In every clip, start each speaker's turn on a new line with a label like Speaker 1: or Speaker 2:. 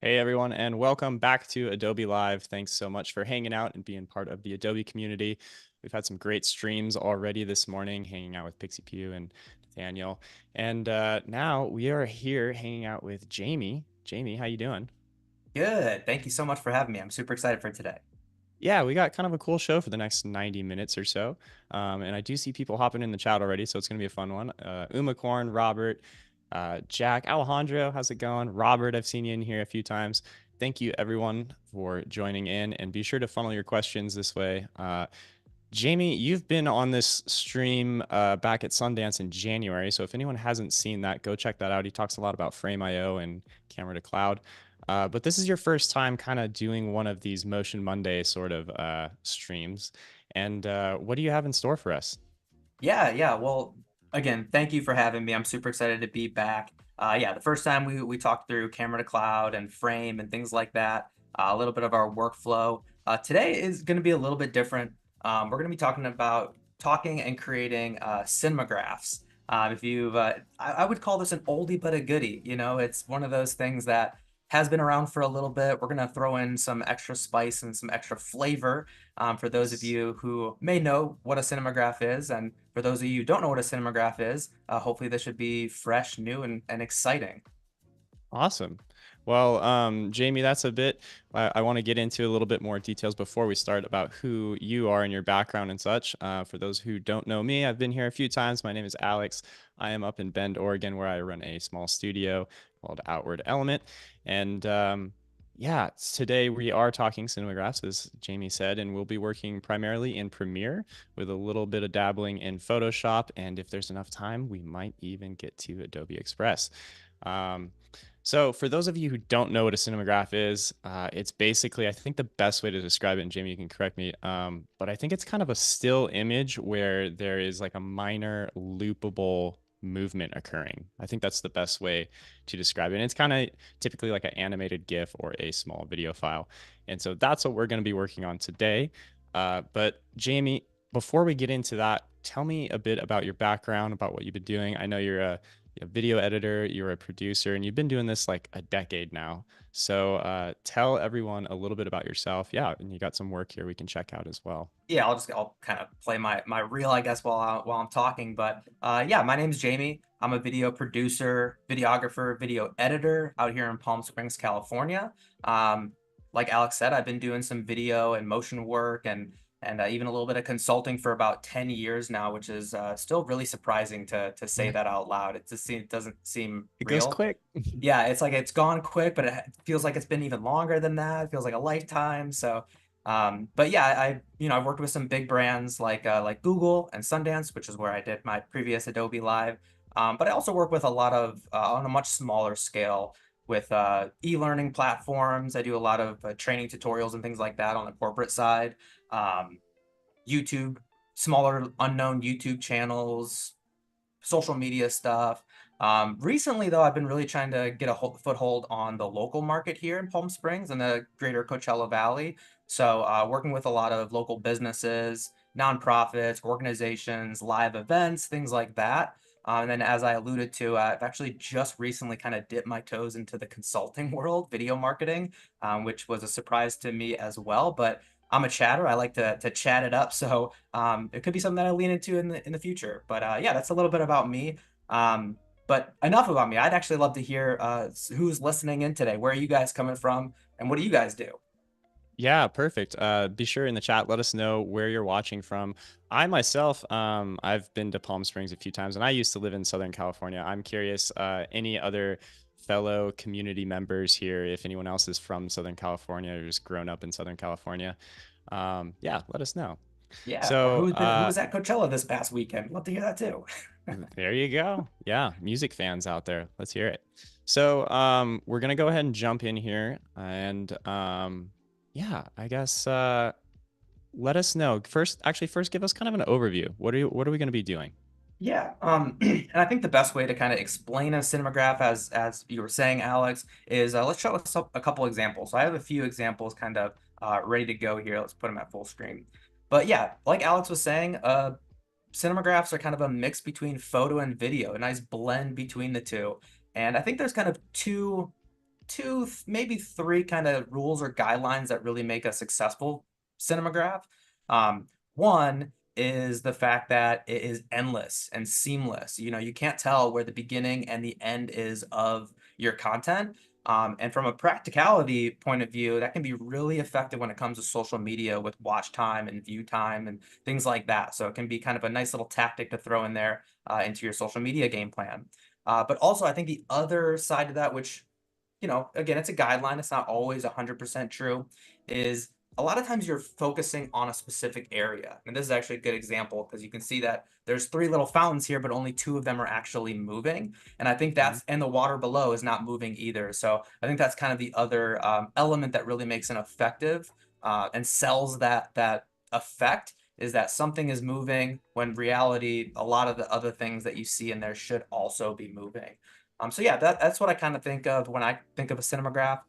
Speaker 1: Hey everyone, and welcome back to Adobe Live. Thanks so much for hanging out and being part of the Adobe community. We've had some great streams already this morning, hanging out with Pixie Pew and Nathaniel. And now we are here hanging out with Jamie. Jamie, how you doing?
Speaker 2: Good. Thank you so much for having me. I'm super excited for today.
Speaker 1: Yeah, we got kind of a cool show for the next 90 minutes or so. And I do see people hopping in the chat already, so it's going to be a fun one. Umacorn, Robert, Jack, Alejandro, how's it going? Robert, I've seen you in here a few times. Thank you, everyone, for joining in. And be sure to funnel your questions this way. Jamie, you've been on this stream back at Sundance in January. So if anyone hasn't seen that, go check that out. He talks a lot about Frame.io and camera to cloud. But this is your first time kind of doing one of these Motion Monday sort of streams. And what do you have in store for us?
Speaker 2: Yeah. Well, again, thank you for having me. I'm super excited to be back. Yeah, the first time we talked through camera to cloud and frame and things like that, a little bit of our workflow. Today is going to be a little bit different. We're going to be talking and creating cinemagraphs. If you've, I would call this an oldie but a goodie. You know, it's one of those things that has been around for a little bit. We're going to throw in some extra spice and some extra flavor for those of
Speaker 1: Yes.
Speaker 2: you who may know what a cinemagraph is, and for those of you who don't know what a cinemagraph is, hopefully this should be fresh, new, and exciting.
Speaker 1: Awesome. Well, Jamie, that's a bit, I want to get into a little bit more details before we start about who you are and your background and such. For those who don't know me, I've been here a few times. My name is Alex. I am up in Bend, Oregon, where I run a small studio called Outward Element. And yeah, today we are talking cinemagraphs, as Jamie said, and we'll be working primarily in Premiere with a little bit of dabbling in Photoshop. And if there's enough time, we might even get to Adobe Express. Um, so for those of you who don't know what a cinemagraph is, it's basically, I think the best way to describe it, and Jamie, you can correct me, but I think it's kind of a still image where there is like a minor loopable movement occurring. I think that's the best way to describe it. And it's kind of typically like an animated GIF or a small video file. And so that's what we're going to be working on today. But Jamie, before we get into that, tell me a bit about your background, about what you've been doing. I know you're a video editor, you're a producer, and you've been doing this like a decade now. So tell everyone a little bit about yourself. Yeah, and you got some work here we can check out as well.
Speaker 2: Yeah, I'll kind of play my reel, I guess, while I'm talking. But yeah, my name's Jamie. I'm a video producer, videographer, video editor out here in Palm Springs, California. Um, like Alex said, I've been doing some video and motion work and even a little bit of consulting for about 10 years now, which is still really surprising to say that out loud. It doesn't seem
Speaker 1: It goes
Speaker 2: real.
Speaker 1: quick.
Speaker 2: Yeah, it's like it's gone quick, but it feels like it's been even longer than that. It feels like a lifetime. So, but yeah, I've worked with some big brands like Google and Sundance, which is where I did my previous Adobe Live. But I also work with a lot of on a much smaller scale with e-learning platforms. I do a lot of training tutorials and things like that on the corporate side. Um, YouTube, smaller unknown YouTube channels, social media stuff. Recently, though, I've been really trying to get a foothold on the local market here in Palm Springs and the greater Coachella Valley. So, working with a lot of local businesses, nonprofits, organizations, live events, things like that. And then, as I alluded to, I've actually just recently kind of dipped my toes into the consulting world, video marketing, which was a surprise to me as well. But I'm a chatter. I like to chat it up. So it could be something that I lean into in the future. But yeah, that's a little bit about me. But enough about me. I'd actually love to hear who's listening in today. Where are you guys coming from, and what do you guys do?
Speaker 1: Yeah, perfect. Be sure in the chat, let us know where you're watching from. I myself, I've been to Palm Springs a few times, and I used to live in Southern California. I'm curious, any other fellow community members here, if anyone else is from Southern California or just grown up in Southern California, yeah, let us know.
Speaker 2: Yeah, or
Speaker 1: So,
Speaker 2: who was at Coachella this past weekend? Love to hear that too.
Speaker 1: there you go. Yeah, music fans out there, let's hear it. So, we're gonna go ahead and jump in here, and yeah, I guess let us know first. Actually, first give us kind of an overview. What are we going to be doing?
Speaker 2: Yeah, and I think the best way to kind of explain a cinemagraph, as you were saying, Alex, is let's show us a couple examples. So I have a few examples kind of ready to go here. Let's put them at full screen. But yeah, like Alex was saying, cinemagraphs are kind of a mix between photo and video, a nice blend between the two. And I think there's kind of two two, maybe three kind of rules or guidelines that really make a successful cinemagraph. One is the fact that it is endless and seamless. You know, you can't tell where the beginning and the end is of your content. And from a practicality point of view, that can be really effective when it comes to social media with watch time and view time and things like that. So it can be kind of a nice little tactic to throw in there into your social media game plan. But also, I think the other side to that, which, you know, again, it's a guideline, it's not always 100% true, is a lot of times you're focusing on a specific area. And this is actually a good example because you can see that there's three little fountains here, but only two of them are actually moving. And I think
Speaker 1: Mhm.
Speaker 2: and the water below is not moving either. So I think that's kind of the other element that really makes an effective and sells that effect, is that something is moving when reality, a lot of the other things that you see in there should also be moving. So yeah, that's what I kind of think of when I think of a cinemagraph.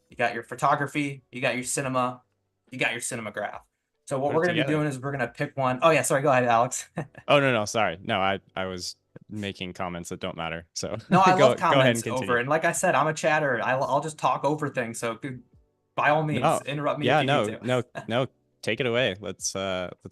Speaker 2: You got your photography, you got your cinema, you got your cinemagraph. So what
Speaker 1: Put
Speaker 2: we're
Speaker 1: it
Speaker 2: gonna be
Speaker 1: together.
Speaker 2: doing is we're gonna pick one. Oh yeah, sorry, go ahead, Alex.
Speaker 1: Oh, no, no, sorry. No, I was making comments that don't matter. So
Speaker 2: No, I love
Speaker 1: go ahead and
Speaker 2: comments over,
Speaker 1: continue.
Speaker 2: and like I said, I'm a chatter. I'll just talk over things. So by all means,
Speaker 1: No,
Speaker 2: interrupt me if
Speaker 1: yeah,
Speaker 2: you need
Speaker 1: no,
Speaker 2: to.
Speaker 1: no, no. Take it away. Let's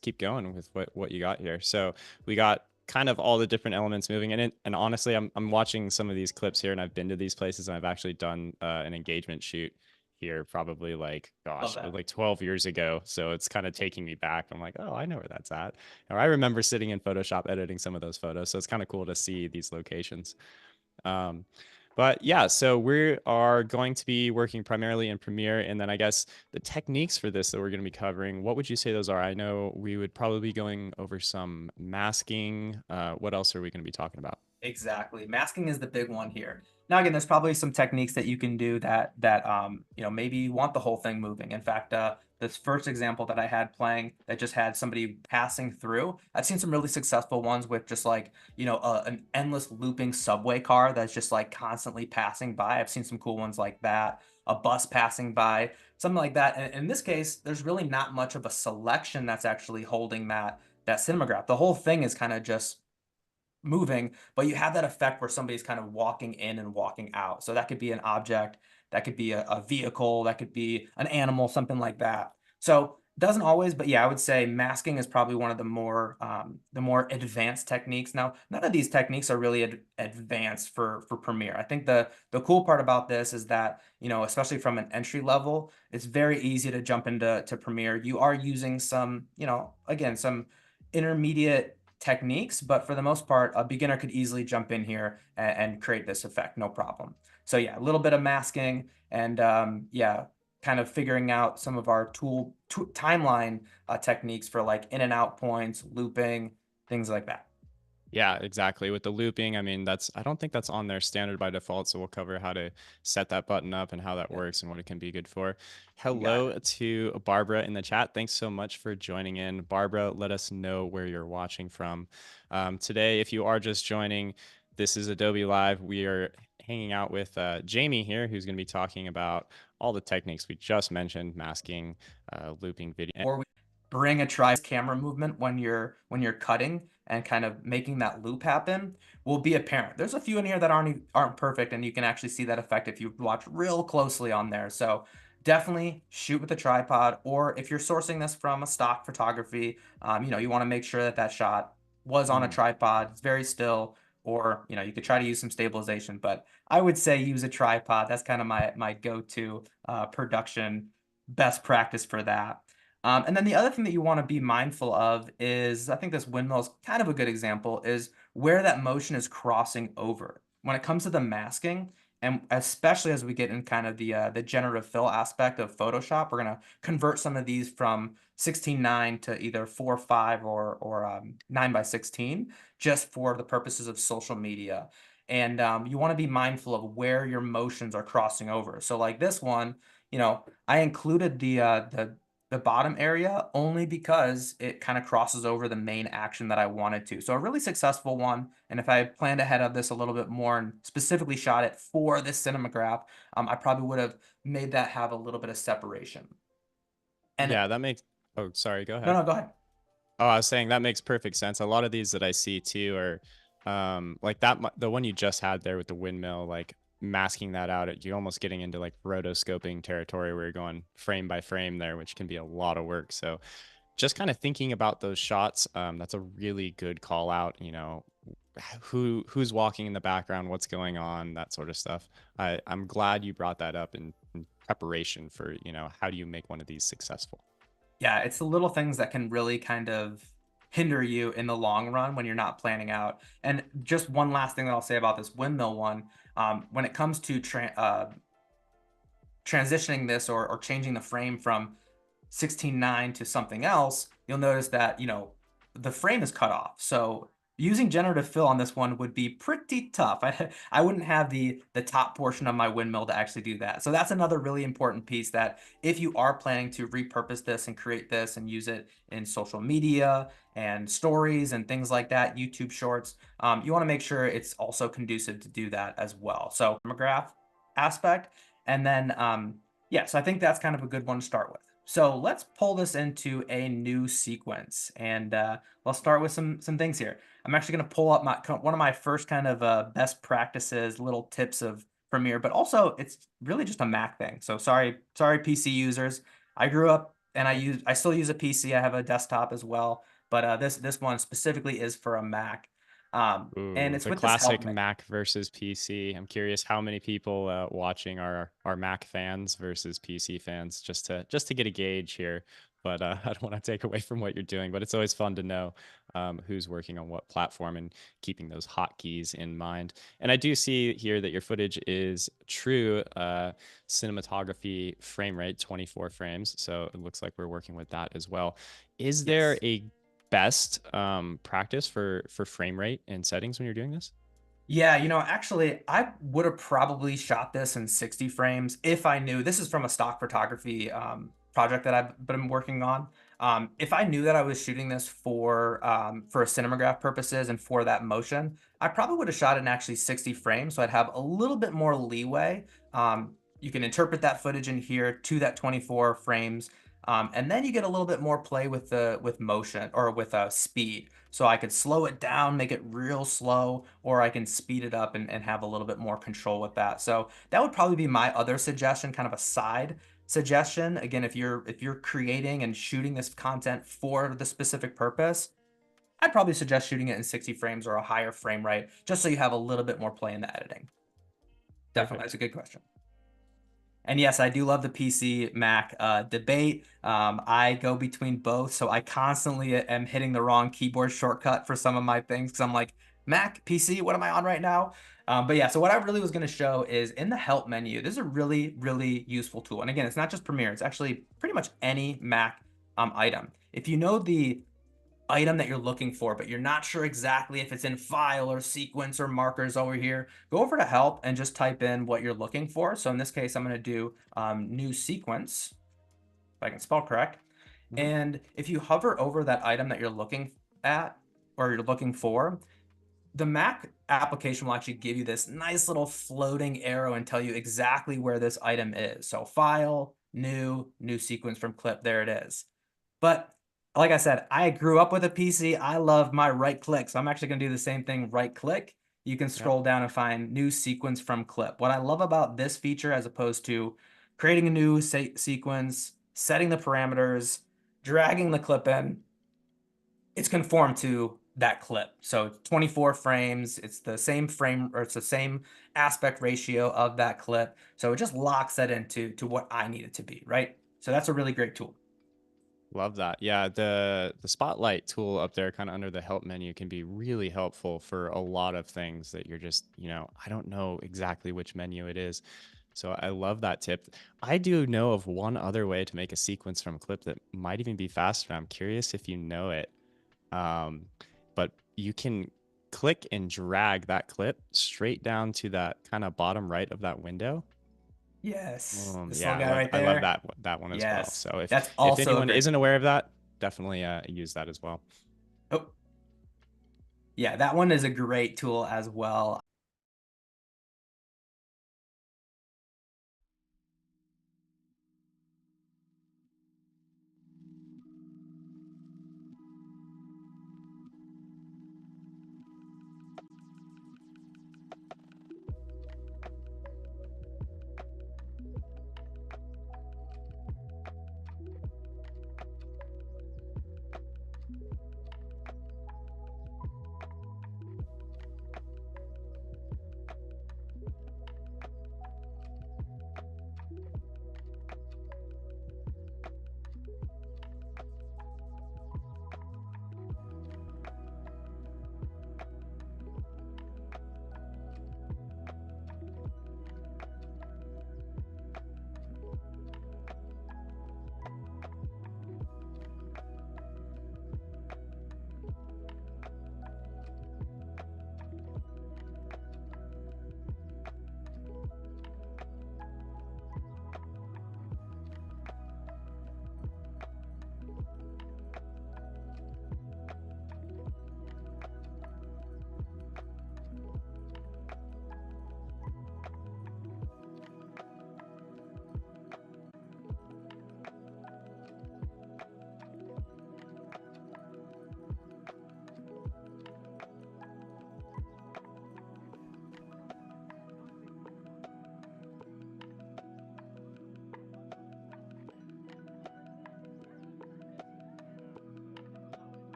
Speaker 1: keep going with what you got here. So we got kind of all the different elements moving in it. And honestly, I'm watching some of these clips here, and I've been to these places, and I've actually done an engagement shoot here, probably like,
Speaker 2: Love
Speaker 1: gosh,
Speaker 2: that.
Speaker 1: like 12 years ago. So it's kind of taking me back. I'm like, oh, I know where that's at. Or I remember sitting in Photoshop editing some of those photos. So it's kind of cool to see these locations. Um, but yeah, so we are going to be working primarily in Premiere, and then I guess the techniques for this that we're going to be covering, what would you say those are? I know we would probably be going over some masking. What else are we going to be talking about?
Speaker 2: Exactly. Masking is the big one here. Now, again, there's probably some techniques that you can do that you know, maybe you want the whole thing moving. In fact, this first example that I had playing that just had somebody passing through, I've seen some really successful ones with just like, you know, an endless looping subway car that's just like constantly passing by. I've seen some cool ones like that, a bus passing by, something like that. And in this case, there's really not much of a selection that's actually holding that cinemagraph. The whole thing is kind of just moving, but you have that effect where somebody's kind of walking in and walking out. So that could be an object, that could be a vehicle, that could be an animal, something like that. So doesn't always, but yeah, I would say masking is probably one of the more advanced techniques. Now, none of these techniques are really advanced for Premiere. I think the cool part about this is that, you know, especially from an entry level, it's very easy to jump into Premiere. You are using some, you know, again, some intermediate techniques, but for the most part, a beginner could easily jump in here and create this effect, no problem. So yeah, a little bit of masking and yeah, kind of figuring out some of our timeline techniques for like in and out points, looping, things like that.
Speaker 1: Yeah, exactly. With the looping, I mean, I don't think that's on their standard by default. So we'll cover how to set that button up and how that
Speaker 2: Yeah,
Speaker 1: works and what it can be good for.
Speaker 2: you got it.
Speaker 1: Hello to Barbara in the chat. Thanks so much for joining in. Barbara, let us know where you're watching from. Today, if you are just joining, this is Adobe Live. We are hanging out with Jamie here, who's going to be talking about all the techniques we just mentioned, masking, looping video.
Speaker 2: Or we bring a camera movement when you're cutting and kind of making that loop happen will be apparent. There's a few in here that aren't perfect, and you can actually see that effect if you watch real closely on there. So definitely shoot with a tripod, or if you're sourcing this from a stock photography, you know, you want to make sure that that shot was on a
Speaker 1: Mhm.
Speaker 2: tripod, it's very still, or you know, you could try to use some stabilization, but I would say use a tripod. That's kind of my go-to production best practice for that. And then the other thing that you want to be mindful of is, I think this windmill is kind of a good example, is where that motion is crossing over. When it comes to the masking, and especially as we get in kind of the generative fill aspect of Photoshop, we're going to convert some of these from 16:9 to either 4:5 or 9:16, just for the purposes of social media. And you want to be mindful of where your motions are crossing over. So like this one, you know, I included the bottom area only because it kind of crosses over the main action that I wanted to. So a really successful one. And if I planned ahead of this a little bit more and specifically shot it for this cinemagraph, I probably would have made that have a little bit of separation. And
Speaker 1: Yeah, that makes. Oh, sorry. Go
Speaker 2: no,
Speaker 1: ahead.
Speaker 2: no, go ahead.
Speaker 1: Oh, I was saying that makes perfect sense. A lot of these that I see too are like that the one you just had there with the windmill, like masking that out, you're almost getting into like rotoscoping territory where you're going frame by frame there, which can be a lot of work. So just kind of thinking about those shots, that's a really good call out. Who's walking in the background, what's going on, that sort of stuff. I'm glad you brought that up in preparation for, how do you make one of these successful?
Speaker 2: Yeah, it's the little things that can really kind of hinder you in the long run when you're not planning out. And just one last thing that I'll say about this windmill one, when it comes to transitioning this or changing the frame from 16:9 to something else, you'll notice that, the frame is cut off. So using generative fill on this one would be pretty tough. I wouldn't have the top portion of my windmill to actually do that. So that's another really important piece that if you are planning to repurpose this and create this and use it in social media and stories and things like that, YouTube shorts, you want to make sure it's also conducive to do that as well. So graph aspect. And then, yeah, so I think that's kind of a good one to start with. So let's pull this into a new sequence, and let's start with some things here. I'm actually going to pull up one of my first kind of best practices, little tips of Premiere, but also it's really just a Mac thing. So sorry PC users. I grew up and I still use a PC. I have a desktop as well, but this one specifically is for a Mac, and
Speaker 1: Ooh,
Speaker 2: it's
Speaker 1: the
Speaker 2: with this help
Speaker 1: classic
Speaker 2: menu.
Speaker 1: Mac versus PC. I'm curious how many people watching are Mac fans versus PC fans, just to get a gauge here. But I don't want to take away from what you're doing. But it's always fun to know who's working on what platform and keeping those hotkeys in mind. And I do see here that your footage is true cinematography frame rate, 24 frames. So it looks like we're working with that as well. Is there
Speaker 2: Yes.
Speaker 1: a best practice for frame rate and settings when you're doing this?
Speaker 2: Yeah, actually, I would have probably shot this in 60 frames if I knew. This is from a stock photography project that I've been working on. If I knew that I was shooting this for a Cinemagraph purposes and for that motion, I probably would have shot it in actually 60 frames, so I'd have a little bit more leeway. You can interpret that footage in here to that 24 frames, and then you get a little bit more play with motion or with speed. So I could slow it down, make it real slow, or I can speed it up and have a little bit more control with that. So that would probably be my other suggestion, kind of a side suggestion. Again, if you're creating and shooting this content for the specific purpose, I'd probably suggest shooting it in 60 frames or a higher frame rate, just so you have a little bit more play in the editing. Definitely, that's
Speaker 1: Perfect.
Speaker 2: a good question. And yes, I do love the PC Mac debate. I go between both, so I constantly am hitting the wrong keyboard shortcut for some of my things because I'm like, Mac, PC, what am I on right now? But yeah, so what I really was going to show is in the help menu, this is a really, really useful tool. And again, it's not just Premiere, it's actually pretty much any Mac item. If you know the item that you're looking for, but you're not sure exactly if it's in file or sequence or markers over here, go over to help and just type in what you're looking for. So in this case, I'm going to do new sequence, if I can spell correct.
Speaker 1: Mhm.
Speaker 2: And if you hover over that item that you're looking at or you're looking for, the Mac application will actually give you this nice little floating arrow and tell you exactly where this item is. So file, new sequence from clip, there it is. But like I said, I grew up with a PC. I love my right click. So I'm actually going to do the same thing, right click. You can
Speaker 1: Yep.
Speaker 2: scroll down and find new sequence from clip. What I love about this feature, as opposed to creating a new sequence, setting the parameters, dragging the clip in, it's conformed to that clip. So 24 frames, it's the same frame or it's the same aspect ratio of that clip. So it just locks that into what I need it to be, right? So that's a really great tool.
Speaker 1: Love that. Yeah, the spotlight tool up there kind of under the help menu can be really helpful for a lot of things that you're just, I don't know exactly which menu it is. So I love that tip. I do know of one other way to make a sequence from a clip that might even be faster. I'm curious if you know it. Um, but you can click and drag that clip straight down to that kind of bottom right of that window.
Speaker 2: Yes, this little
Speaker 1: Yeah,
Speaker 2: guy right
Speaker 1: I love
Speaker 2: there.
Speaker 1: that one as well.
Speaker 2: Yes,
Speaker 1: So
Speaker 2: that's
Speaker 1: if
Speaker 2: also a
Speaker 1: anyone
Speaker 2: great
Speaker 1: isn't
Speaker 2: tool.
Speaker 1: aware of that, definitely use that as well.
Speaker 2: Oh, yeah, that one is a great tool as well.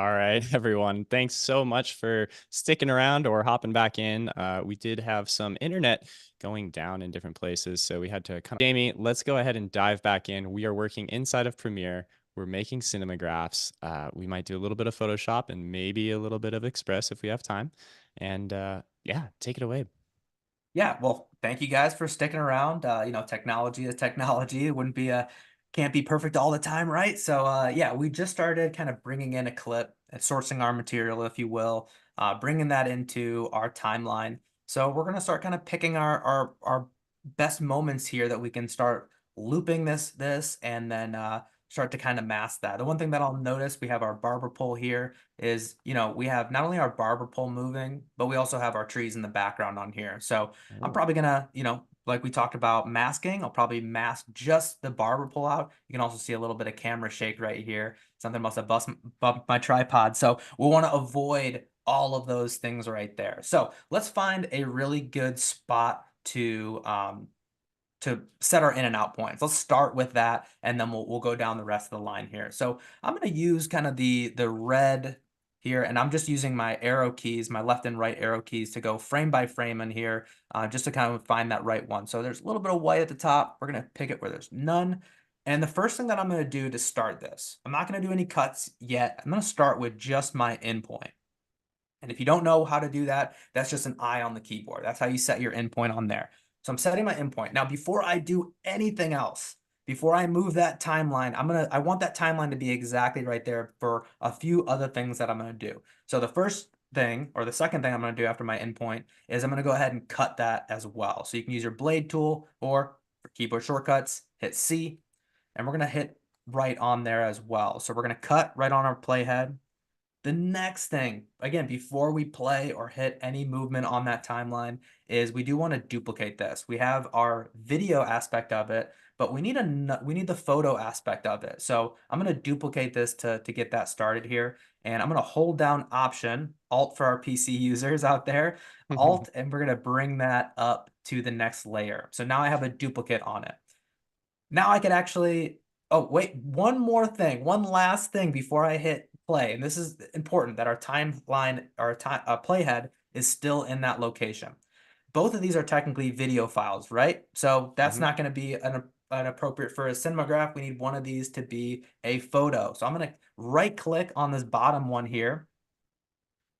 Speaker 1: All right, everyone. Thanks so much for sticking around or hopping back in. We did have some internet going down in different places, so we had to kind of. Jamie, let's go ahead and dive back in. We are working inside of Premiere. We're making cinemagraphs. We might do a little bit of Photoshop and maybe a little bit of Express if we have time. And yeah, take it away.
Speaker 2: Yeah, well, thank you guys for sticking around. Technology is technology. It wouldn't be a can't be perfect all the time, right? So yeah, we just started kind of bringing in a clip and sourcing our material, if you will, bringing that into our timeline. So we're gonna start kind of picking our best moments here that we can start looping this and then start to kind of mask that. The one thing that I'll notice, we have our barber pole here is, we have not only our barber pole moving, but we also have our trees in the background on here. So I'm
Speaker 1: Oh.
Speaker 2: probably gonna, like we talked about masking, I'll probably mask just the barber pull out. You can also see a little bit of camera shake right here. Something must have bumped my tripod. So we want to avoid all of those things right there. So let's find a really good spot to set our in and out points. Let's start with that, and then we'll go down the rest of the line here. So I'm going to use kind of the red here, and I'm just using my arrow keys, my left and right arrow keys to go frame by frame in here, just to kind of find that right one. So there's a little bit of white at the top. We're going to pick it where there's none. And the first thing that I'm going to do to start this, I'm not going to do any cuts yet. I'm going to start with just my endpoint. And if you don't know how to do that, that's just an I on the keyboard. That's how you set your endpoint on there. So I'm setting my endpoint. Now, before I do anything else, before I move that timeline, I want that timeline to be exactly right there for a few other things that I'm gonna do. So the first thing, or the second thing I'm gonna do after my endpoint is I'm gonna go ahead and cut that as well. So you can use your blade tool, or for keyboard shortcuts, hit C, and we're gonna hit right on there as well. So we're gonna cut right on our playhead. The next thing, again, before we play or hit any movement on that timeline, is we do want to duplicate this. We have our video aspect of it, but we need the photo aspect of it. So I'm going to duplicate this to get that started here. And I'm going to hold down Option, Alt for our PC users out there, Alt, and we're going to bring that up to the next layer. So now I have a duplicate on it. Now I could actually, oh, wait, one more thing, one last thing before I hit play. And this is important that our timeline, our playhead is still in that location. Both of these are technically video files, right? So that's
Speaker 1: Mhm.
Speaker 2: not going to be an appropriate for a cinemagraph. We need one of these to be a photo. So I'm going to right click on this bottom one here,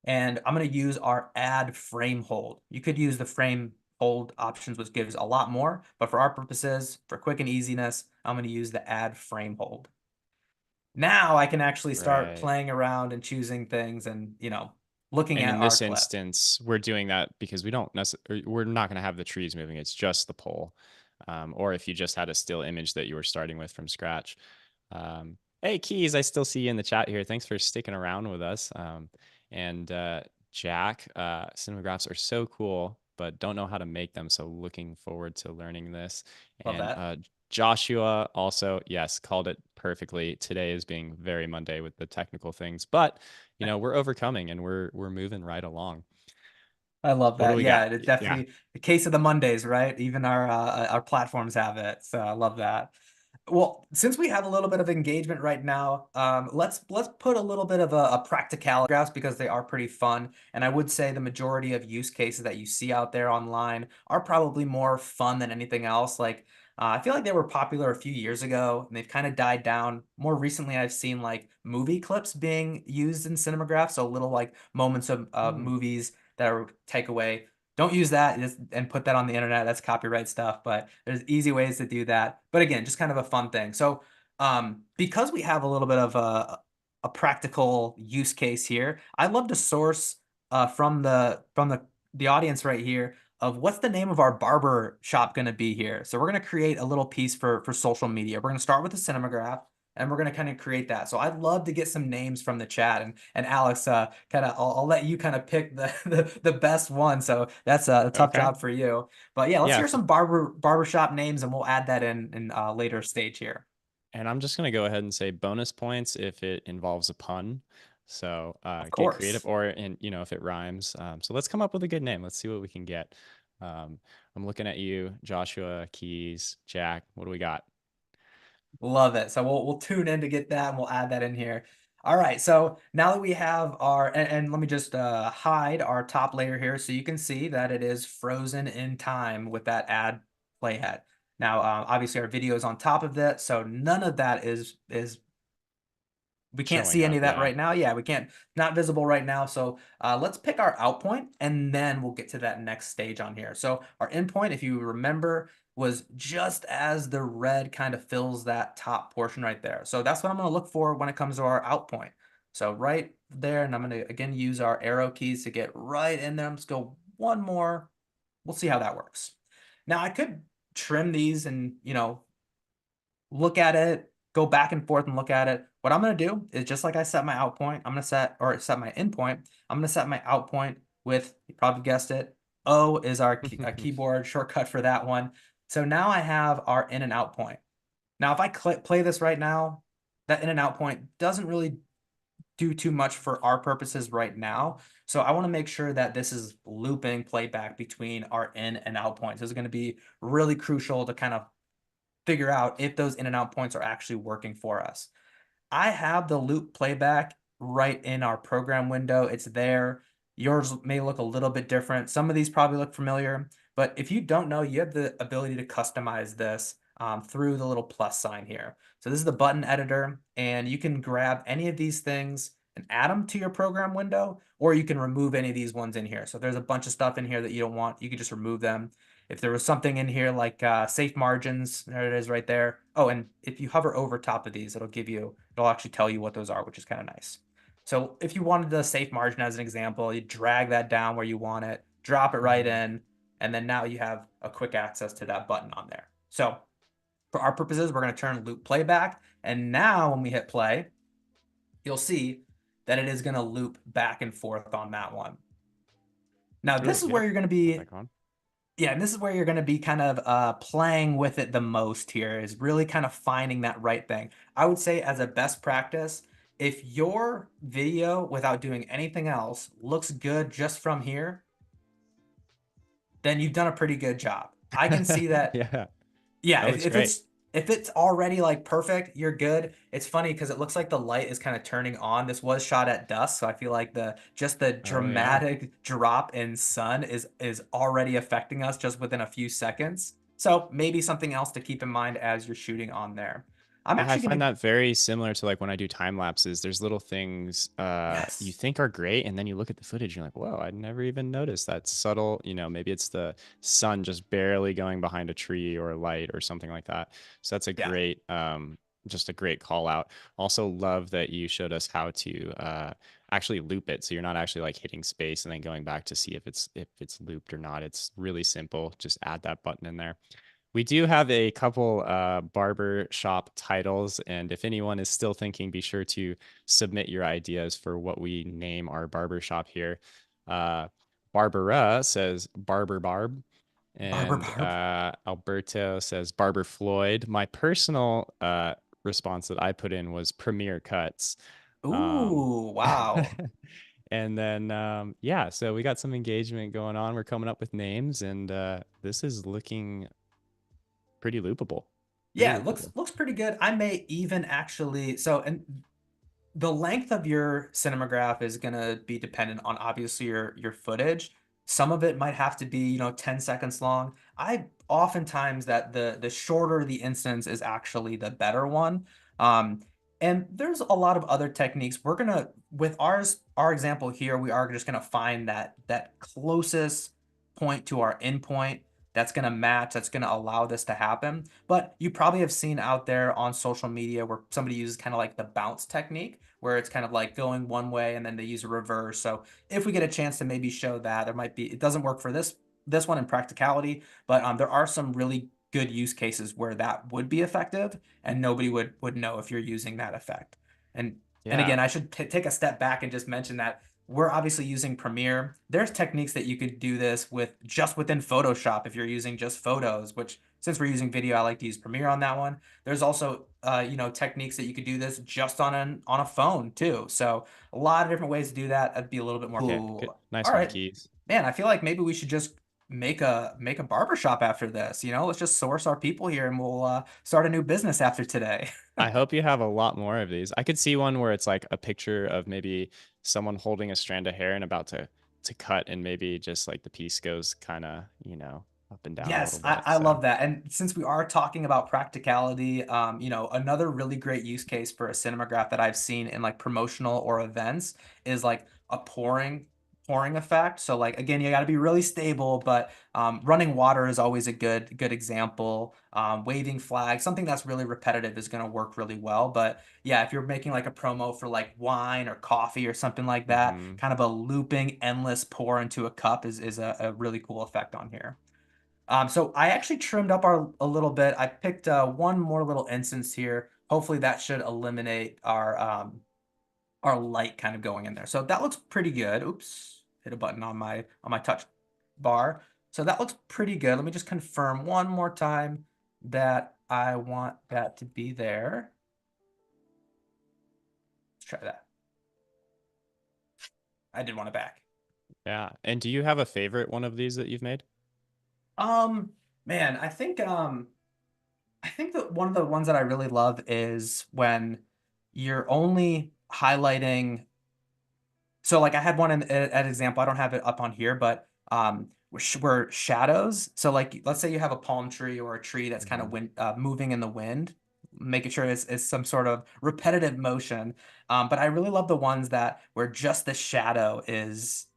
Speaker 2: and I'm going to use our add frame hold. You could use the frame hold options, which gives a lot more, but for our purposes, for quick and easiness, I'm going to use the add frame hold. Now I can actually start
Speaker 1: Right.
Speaker 2: playing around and choosing things and, looking
Speaker 1: And
Speaker 2: at
Speaker 1: in
Speaker 2: our
Speaker 1: this
Speaker 2: clip.
Speaker 1: instance, we're doing that because we don't necessarily, we're not going to have the trees moving. It's just the pole. Or if you just had a still image that you were starting with from scratch. Hey, Keys, I still see you in the chat here. Thanks for sticking around with us. And Jack, cinemagraphs are so cool, but don't know how to make them. So looking forward to learning this.
Speaker 2: Love
Speaker 1: And
Speaker 2: that.
Speaker 1: Joshua also, yes, called it perfectly. Today is being very Monday with the technical things, but we're overcoming and we're moving right along.
Speaker 2: I love
Speaker 1: What do
Speaker 2: that.
Speaker 1: we
Speaker 2: Yeah,
Speaker 1: got?
Speaker 2: it's
Speaker 1: Yeah.
Speaker 2: definitely the case of the Mondays, right? Even our platforms have it. So I love that. Well, since we have a little bit of engagement right now, let's put a little bit of a practicality graphs because they are pretty fun. And I would say the majority of use cases that you see out there online are probably more fun than anything else. Like I feel like they were popular a few years ago and they've kind of died down. More recently, I've seen like movie clips being used in Cinemagraph, so little like moments of
Speaker 1: Hmm.
Speaker 2: movies that are takeaway. Don't use that and put that on the internet. That's copyright stuff, but there's easy ways to do that. But again, just kind of a fun thing. So because we have a little bit of a practical use case here, I'd love to source from the audience right here of what's the name of our barber shop going to be here. So we're going to create a little piece for social media. We're going to start with the Cinemagraph and we're going to kind of create that. So I'd love to get some names from the chat and Alex, kind of, I'll let you kind of pick the best one. So that's a tough
Speaker 1: Okay.
Speaker 2: job for you. But yeah, let's
Speaker 1: Yeah.
Speaker 2: hear some barbershop names and we'll add that in later stage here.
Speaker 1: And I'm just gonna go ahead and say bonus points if it involves a pun. So
Speaker 2: Of
Speaker 1: get creative,
Speaker 2: course.
Speaker 1: or and if it rhymes. So let's come up with a good name. Let's see what we can get. Um, I'm looking at you, Joshua, Keys, Jack. What do we got?
Speaker 2: Love it. So we'll tune in to get that and we'll add that in here. All right, so now that we have our, and let me just hide our top layer here so you can see that it is frozen in time with that add playhead. Now, obviously our video is on top of that, so none of that is we can't
Speaker 1: Showing
Speaker 2: see any
Speaker 1: up,
Speaker 2: of that
Speaker 1: yeah.
Speaker 2: right now. Yeah, we can't, not visible right now. So let's pick our out point and then we'll get to that next stage on here. So our endpoint, if you remember, was just as the red kind of fills that top portion right there. So that's what I'm going to look for when it comes to our out point. So right there, and I'm going to again use our arrow keys to get right in there. Let's go one more. We'll see how that works. Now I could trim these and, look at it, go back and forth and look at it. What I'm going to do is just like I set my out point, I'm going to set my in point. I'm going to set my out point with, you probably guessed it, O is our keyboard shortcut for that one. So now I have our in and out point. Now, if I play this right now, that in and out point doesn't really do too much for our purposes right now. So I want to make sure that this is looping playback between our in and out points. This is going to be really crucial to kind of figure out if those in and out points are actually working for us. I have the loop playback right in our program window. It's there. Yours may look a little bit different. Some of these probably look familiar, but if you don't know, you have the ability to customize this through the little plus sign here. So this is the button editor, and you can grab any of these things and add them to your program window, or you can remove any of these ones in here. So if there's a bunch of stuff in here that you don't want, you can just remove them. If there was something in here like safe margins, there it is right there. Oh, and if you hover over top of these, it'll actually tell you what those are, which is kind of nice. So if you wanted the safe margin as an example, you drag that down where you want it, drop it right
Speaker 1: Mhm.
Speaker 2: in, and then now you have a quick access to that button on there. So for our purposes, we're going to turn loop playback. And now when we hit play, you'll see that it is going to loop back and forth on that one. Now, this
Speaker 1: Ooh,
Speaker 2: is where
Speaker 1: yep.
Speaker 2: you're going to
Speaker 1: Got
Speaker 2: be
Speaker 1: that going.
Speaker 2: Yeah, and this is where you're going to be kind of playing with it the most here, is really kind of finding that right thing. I would say, as a best practice, if your video, without doing anything else, looks good just from here, then you've done a pretty good job. I can see that.
Speaker 1: Yeah,
Speaker 2: Yeah,
Speaker 1: that
Speaker 2: if,
Speaker 1: looks
Speaker 2: if
Speaker 1: great.
Speaker 2: it's if it's already like perfect, you're good. It's funny because it looks like the light is kind of turning on. This was shot at dusk, so I feel like the
Speaker 1: Oh, yeah.
Speaker 2: dramatic drop in sun is already affecting us just within a few seconds. So maybe something else to keep in mind as you're shooting on there. I'm
Speaker 1: Yeah, I
Speaker 2: actually
Speaker 1: find
Speaker 2: gonna
Speaker 1: that very similar to like when I do time lapses. There's little things you
Speaker 2: Yes.
Speaker 1: think are great, and then you look at the footage, and you're like, "Whoa, I never even noticed that subtle." Maybe it's the sun just barely going behind a tree or a light or something like that. So that's a
Speaker 2: Yeah.
Speaker 1: great, just a great call out. Also, love that you showed us how to actually loop it, so you're not actually like hitting space and then going back to see if it's looped or not. It's really simple. Just add that button in there. We do have a couple barber shop titles, and if anyone is still thinking, be sure to submit your ideas for what we name our barber shop here. Uh, Barbara says Barber Barb,
Speaker 2: Barber
Speaker 1: and
Speaker 2: Barb.
Speaker 1: Alberto says Barber Floyd. My personal response that I put in was Premiere Cuts. Um,
Speaker 2: Ooh, wow.
Speaker 1: and then, yeah, so we got some engagement going on. We're coming up with names, and this is looking pretty loopable. Pretty
Speaker 2: Yeah, it looks
Speaker 1: loopable.
Speaker 2: looks pretty good. I may even actually and the length of your cinemagraph is going to be dependent on obviously your footage. Some of it might have to be, 10 seconds long. I oftentimes that the shorter the instance is actually the better one. Um, and there's a lot of other techniques. We're gonna with our example here, we are just gonna find that closest point to our endpoint that's gonna match, that's gonna allow this to happen. But you probably have seen out there on social media where somebody uses kind of like the bounce technique, where it's kind of like going one way and then they use a reverse. So if we get a chance to maybe show that, there might be, it doesn't work for this one in practicality, but there are some really good use cases where that would be effective and nobody would know if you're using that effect. And and
Speaker 1: Yeah.
Speaker 2: again, I should take a step back and just mention that we're obviously using Premiere. There's techniques that you could do this with just within Photoshop if you're using just photos, which since we're using video, I like to use Premiere on that one. There's also techniques that you could do this just on a phone too. So a lot of different ways to do that. That'd be a little bit more
Speaker 1: Okay.
Speaker 2: cool.
Speaker 1: Good. Nice
Speaker 2: All right,
Speaker 1: hotkeys.
Speaker 2: man. I feel like maybe we should just make a barbershop after this. Let's just source our people here and we'll start a new business after today.
Speaker 1: I hope you have a lot more of these. I could see one where it's like a picture of maybe someone holding a strand of hair and about to cut, and maybe just like the piece goes kind of, up and down a
Speaker 2: Yes,
Speaker 1: little
Speaker 2: I,
Speaker 1: bit.
Speaker 2: I
Speaker 1: So
Speaker 2: love that. And since we are talking about practicality, another really great use case for a cinemagraph that I've seen in like promotional or events is like a pouring effect. So like again, you got to be really stable, but running water is always a good example. Waving flags, something that's really repetitive is going to work really well. But yeah, if you're making like a promo for like wine or coffee or something like that,
Speaker 1: mhm.
Speaker 2: kind of a looping endless pour into a cup is a really cool effect on here. So I actually trimmed up a little bit. I picked one more little instance here. Hopefully that should eliminate our light kind of going in there. So that looks pretty good. Oops, hit a button on my touch bar. So that looks pretty good. Let me just confirm one more time that I want that to be there. Let's try that. I did want it back.
Speaker 1: Yeah. And do you have a favorite one of these that you've made?
Speaker 2: Um, man, I think that one of the ones that I really love is when you're only highlighting. So like I had one at example. I don't have it up on here, but where shadows. So like let's say you have a palm tree or a tree that's kind of
Speaker 1: Mhm.
Speaker 2: moving in the wind, making sure it's some sort of repetitive motion. But I really love the ones that where just the shadow is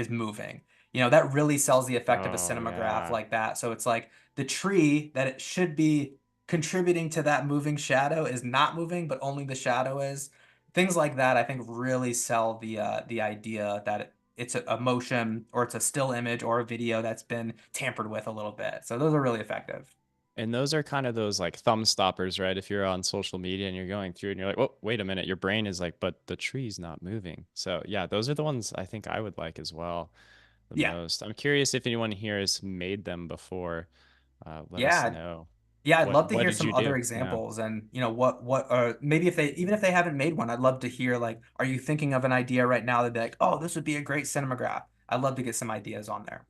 Speaker 2: moving. That really sells the effect of a
Speaker 1: Oh,
Speaker 2: cinemagraph
Speaker 1: yeah.
Speaker 2: like that. So it's like the tree that it should be contributing to that moving shadow is not moving, but only the shadow is. Things like that, I think, really sell the idea that it's a motion or it's a still image or a video that's been tampered with a little bit. So those are really effective.
Speaker 1: And those are kind of those like thumb stoppers, right? If you're on social media and you're going through and you're like, oh, wait a minute, your brain is like, but the tree's not moving. So yeah, those are the ones I think I would like as well the
Speaker 2: Yeah,
Speaker 1: most. I'm curious if anyone here has made them before. Let us
Speaker 2: yeah,
Speaker 1: know.
Speaker 2: yeah. I'd
Speaker 1: What
Speaker 2: love to
Speaker 1: what
Speaker 2: hear
Speaker 1: did
Speaker 2: some
Speaker 1: you
Speaker 2: other
Speaker 1: do? Yeah.
Speaker 2: examples, and what maybe if they haven't made one, I'd love to hear like, are you thinking of an idea right now that'd be like, oh, this would be a great cinemagraph. I'd love to get some ideas on there.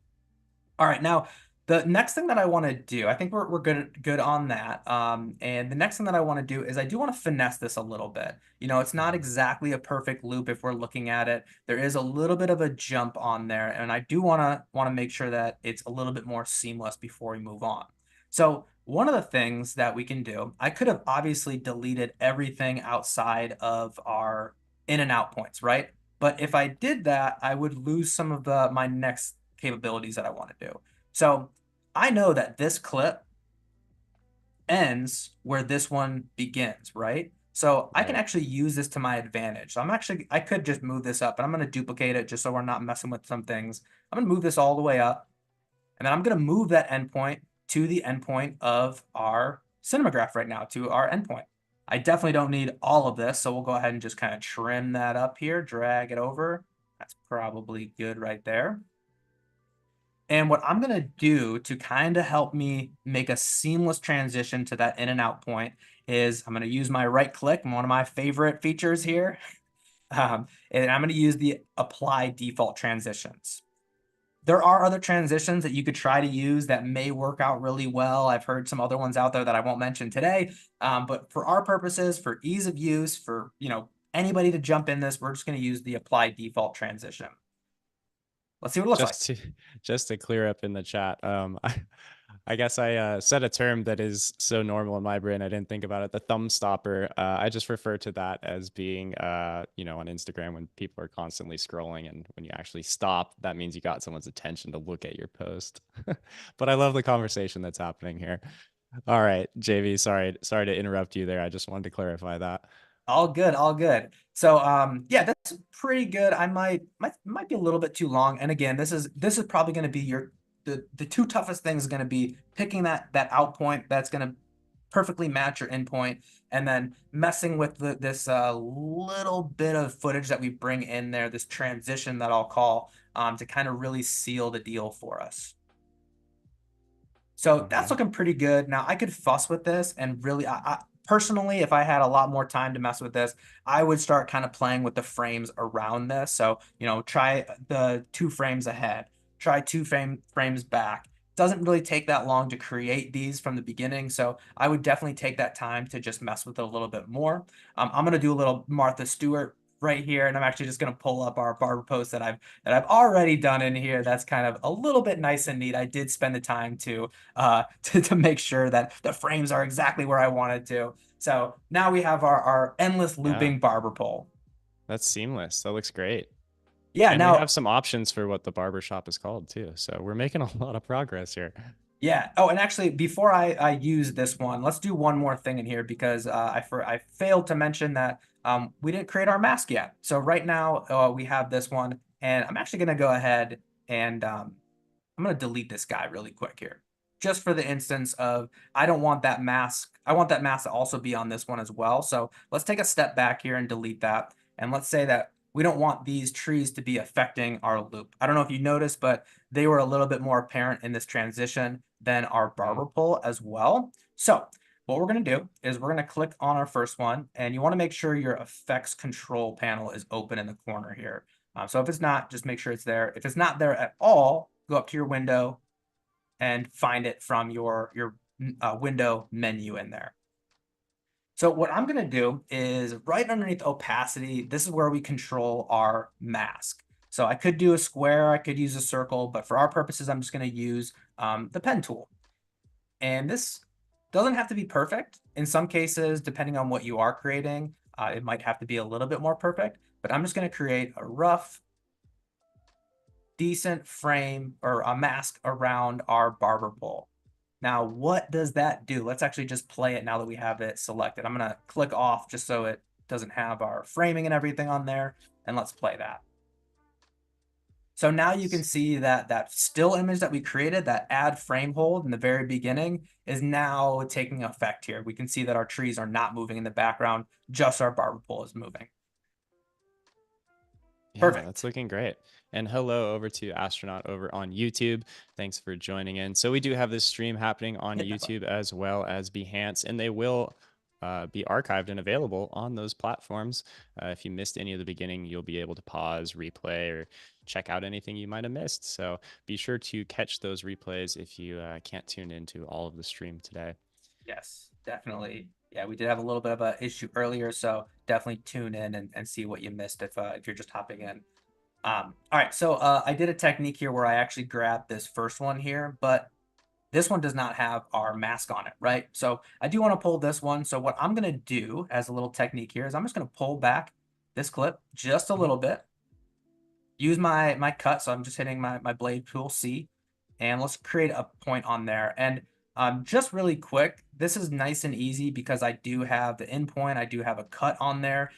Speaker 2: All right, now the next thing that I want to do, I think we're good on that. And the next thing that I want to do is I do want to finesse this a little bit. It's not
Speaker 1: Mhm.
Speaker 2: exactly a perfect loop if we're looking at it. There is a little bit of a jump on there, and I do want to make sure that it's a little bit more seamless before we move on. So one of the things that we can do, I could have obviously deleted everything outside of our in and out points, right? But if I did that, I would lose some of the my next capabilities that I want to do. So I know that this clip ends where this one begins, right? So I can
Speaker 1: Right.
Speaker 2: actually use this to my advantage. So I could just move this up, but I'm going to duplicate it just so we're not messing with some things. I'm going to move this all the way up, and then I'm going to move that endpoint to the endpoint of our cinemagraph right now, to our endpoint. I definitely don't need all of this, so we'll go ahead and just kind of trim that up here, drag it over. That's probably good right there. And what I'm going to do to kind of help me make a seamless transition to that in and out point is I'm going to use my right click, one of my favorite features here. And I'm going to use the apply default transitions. There are other transitions that you could try to use that may work out really well. I've heard some other ones out there that I won't mention today. But for our purposes, for ease of use, for anybody to jump in this, we're just going to use the apply default transition. Let's see what it looks like.
Speaker 1: Just to just to clear up in the chat, I guess I said a term that is so normal in my brain I didn't think about it. The thumb stopper. I just refer to that as being, on Instagram when people are constantly scrolling, and when you actually stop, that means you got someone's attention to look at your post. But I love the conversation that's happening here. All right, JV, sorry to interrupt you there. I just wanted to clarify that.
Speaker 2: All good, all good. So yeah, that's pretty good. I might be a little bit too long. And again, this is probably going to be the two toughest things is going to be picking that out point that's going to perfectly match your endpoint, and then messing with this little bit of footage that we bring in there, this transition that I'll call to kind of really seal the deal for us. So that's
Speaker 1: Hmm.
Speaker 2: looking pretty good. Now I could fuss with this and really, personally, if I had a lot more time to mess with this, I would start kind of playing with the frames around this. So, try the 2 frames ahead. try frames back. Doesn't really take that long to create these from the beginning, so I would definitely take that time to just mess with it a little bit more. I'm gonna do a little Martha Stewart right here, and I'm actually just gonna pull up our barber post that I've already done in here. That's kind of a little bit nice and neat. I did spend the time to to make sure that the frames are exactly where I wanted to. So now we have our endless
Speaker 1: Yeah,
Speaker 2: looping barber pole.
Speaker 1: that's seamless. That looks great.
Speaker 2: Yeah,
Speaker 1: And we have
Speaker 2: now
Speaker 1: some options for what the barber shop is called too. So we're making a lot of progress here.
Speaker 2: yeah. Oh, and actually, before I use this one, let's do one more thing in here because I failed to mention that we didn't create our mask yet. So right now we have this one, and I'm actually gonna go ahead and I'm gonna delete this guy really quick here, just for the instance of I don't want that mask. I want that mask to also be on this one as well. So let's take a step back here and delete that, and let's say that we don't want these trees to be affecting our loop. I don't know if you noticed, but they were a little bit more apparent in this transition than our
Speaker 1: Mhm.
Speaker 2: barber pole as well. So what we're going to do is we're going to click on our first one, and you want to make sure your effects control panel is open in the corner here. So if it's not, just make sure it's there. If it's not there at all, go up to your window and find it from your window menu in there. So what I'm going to do is right underneath opacity, this is where we control our mask. So I could do a square, I could use a circle, but for our purposes, I'm just going to use the pen tool. And this doesn't have to be perfect. In some cases, depending on what you are creating, it might have to be a little bit more perfect, but I'm just going to create a rough, decent frame or a mask around our barber pole. Now, what does that do? Let's actually just play it now that we have it selected. I'm going to click off just so it doesn't have our framing and everything on there. And let's play that. So now you can see that that still image that we created, that add frame hold in the very beginning, is now taking effect here. We can see that our trees are not moving in the background, just our barber pole is moving.
Speaker 1: Yeah, that's
Speaker 2: Perfect.
Speaker 1: looking great. And hello over to Astronaut over on YouTube. Thanks for joining in. So we do have this stream happening on
Speaker 2: Hit that button.
Speaker 1: YouTube as well as Behance, and they will be archived and available on those platforms. If you missed any of the beginning, you'll be able to pause, replay, or check out anything you might have missed. So be sure to catch those replays if you can't tune into all of the stream today.
Speaker 2: Yes, definitely. Yeah, we did have a little bit of an issue earlier, so definitely tune in and see what you missed if you're just hopping in. All right, so I did a technique here where I actually grabbed this first one here, but this one does not have our mask on it, right? So I do want to pull this one. So what I'm going to do as a little technique here is I'm just going to pull back this clip just a
Speaker 1: Mhm.
Speaker 2: little bit, use my cut. So I'm just hitting my blade tool C, and let's create a point on there. And just really quick, this is nice and easy because I do have the end point. I do have a cut on there.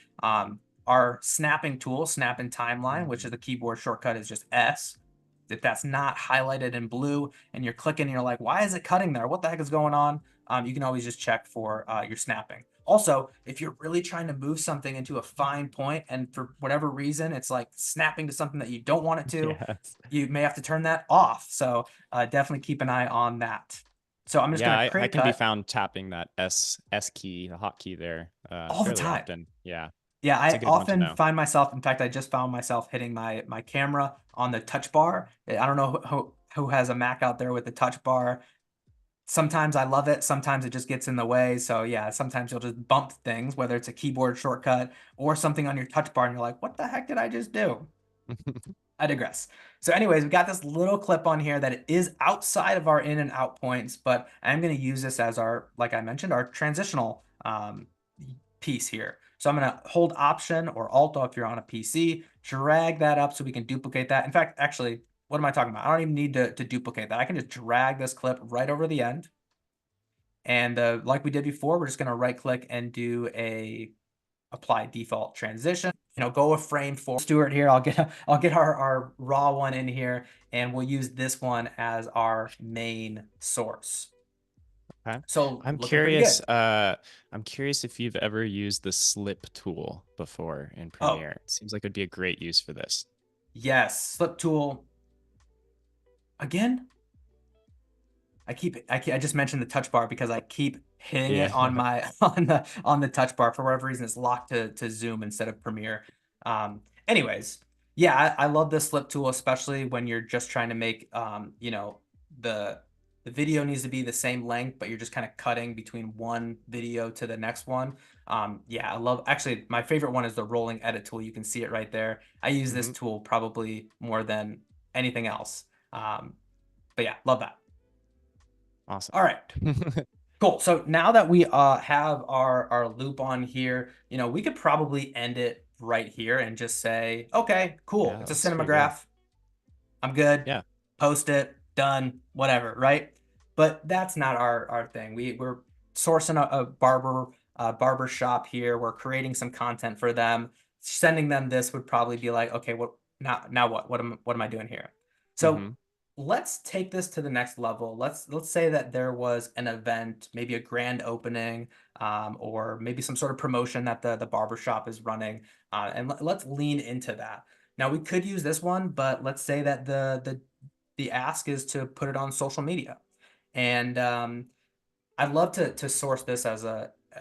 Speaker 2: Our snapping tool, snap in timeline, which is the keyboard shortcut, is just S. If that's not highlighted in blue and you're clicking and you're like, why is it cutting there? What the heck is going on? You can always just check for your snapping. Also, if you're really trying to move something into a fine point and for whatever reason it's like snapping to something that you don't want it to,
Speaker 1: Yes.
Speaker 2: you may have to turn that off. So definitely keep an eye on that. So I'm just
Speaker 1: Yeah,
Speaker 2: going to
Speaker 1: I
Speaker 2: create a
Speaker 1: can be
Speaker 2: cut
Speaker 1: found tapping that S key, the hotkey there,
Speaker 2: all the
Speaker 1: fairly
Speaker 2: time.
Speaker 1: often. Yeah,
Speaker 2: Yeah,
Speaker 1: it's a
Speaker 2: I
Speaker 1: good one to
Speaker 2: often
Speaker 1: know.
Speaker 2: find myself, in fact, I just found myself hitting my camera on the touch bar. I don't know who has a Mac out there with the touch bar. Sometimes I love it, sometimes it just gets in the way. So yeah, sometimes you'll just bump things, whether it's a keyboard shortcut or something on your touch bar, and you're like, what the heck did I just do? I digress. So anyways, we got this little clip on here that it is outside of our in and out points, but I'm going to use this as our, like I mentioned, our transitional piece here. So I'm going to hold Option or Alt if you're on a PC, drag that up so we can duplicate that. In fact, actually, what am I talking about? I don't even need to duplicate that. I can just drag this clip right over the end. And like we did before, we're just going to right click and do a apply default transition. Go a frame for Stuart here. I'll get our raw one in here, and we'll use this one as our main source.
Speaker 1: Okay.
Speaker 2: So
Speaker 1: I'm
Speaker 2: looking pretty
Speaker 1: curious,
Speaker 2: good.
Speaker 1: I'm curious if you've ever used the slip tool before in
Speaker 2: Oh,
Speaker 1: Premiere. It seems like it'd be a great use for this.
Speaker 2: yes, slip tool again. I just mentioned the touch bar because I keep hitting it on
Speaker 1: Yeah.
Speaker 2: my on the touch bar for whatever reason. It's locked to zoom instead of Premiere. Anyways, Yeah, I love this flip tool, especially when you're just trying to make, the the video needs to be the same length, but you're just kind of cutting between one video to the next one. Yeah, I love, actually, my favorite one is the rolling edit tool. You can see it right there. I use this
Speaker 1: Hmm.
Speaker 2: tool probably more than anything else. But yeah, love that.
Speaker 1: Awesome.
Speaker 2: All right. Cool. So now that we have our loop on here, we could probably end it right here and just say, okay, cool.
Speaker 1: Yeah,
Speaker 2: It's a
Speaker 1: that's pretty good.
Speaker 2: cinemagraph. I'm good.
Speaker 1: Yeah.
Speaker 2: Post it, done, whatever, right? But that's not our thing. We're sourcing a barber shop here. We're creating some content for them. Sending them this would probably be like, okay, what now what? What am I doing here? So
Speaker 1: Hmm.
Speaker 2: let's take this to the next level. Let's say that there was an event, maybe a grand opening, or maybe some sort of promotion that the barber shop is running, and let's lean into that. Now we could use this one, but let's say that the ask is to put it on social media, and I'd love to source this as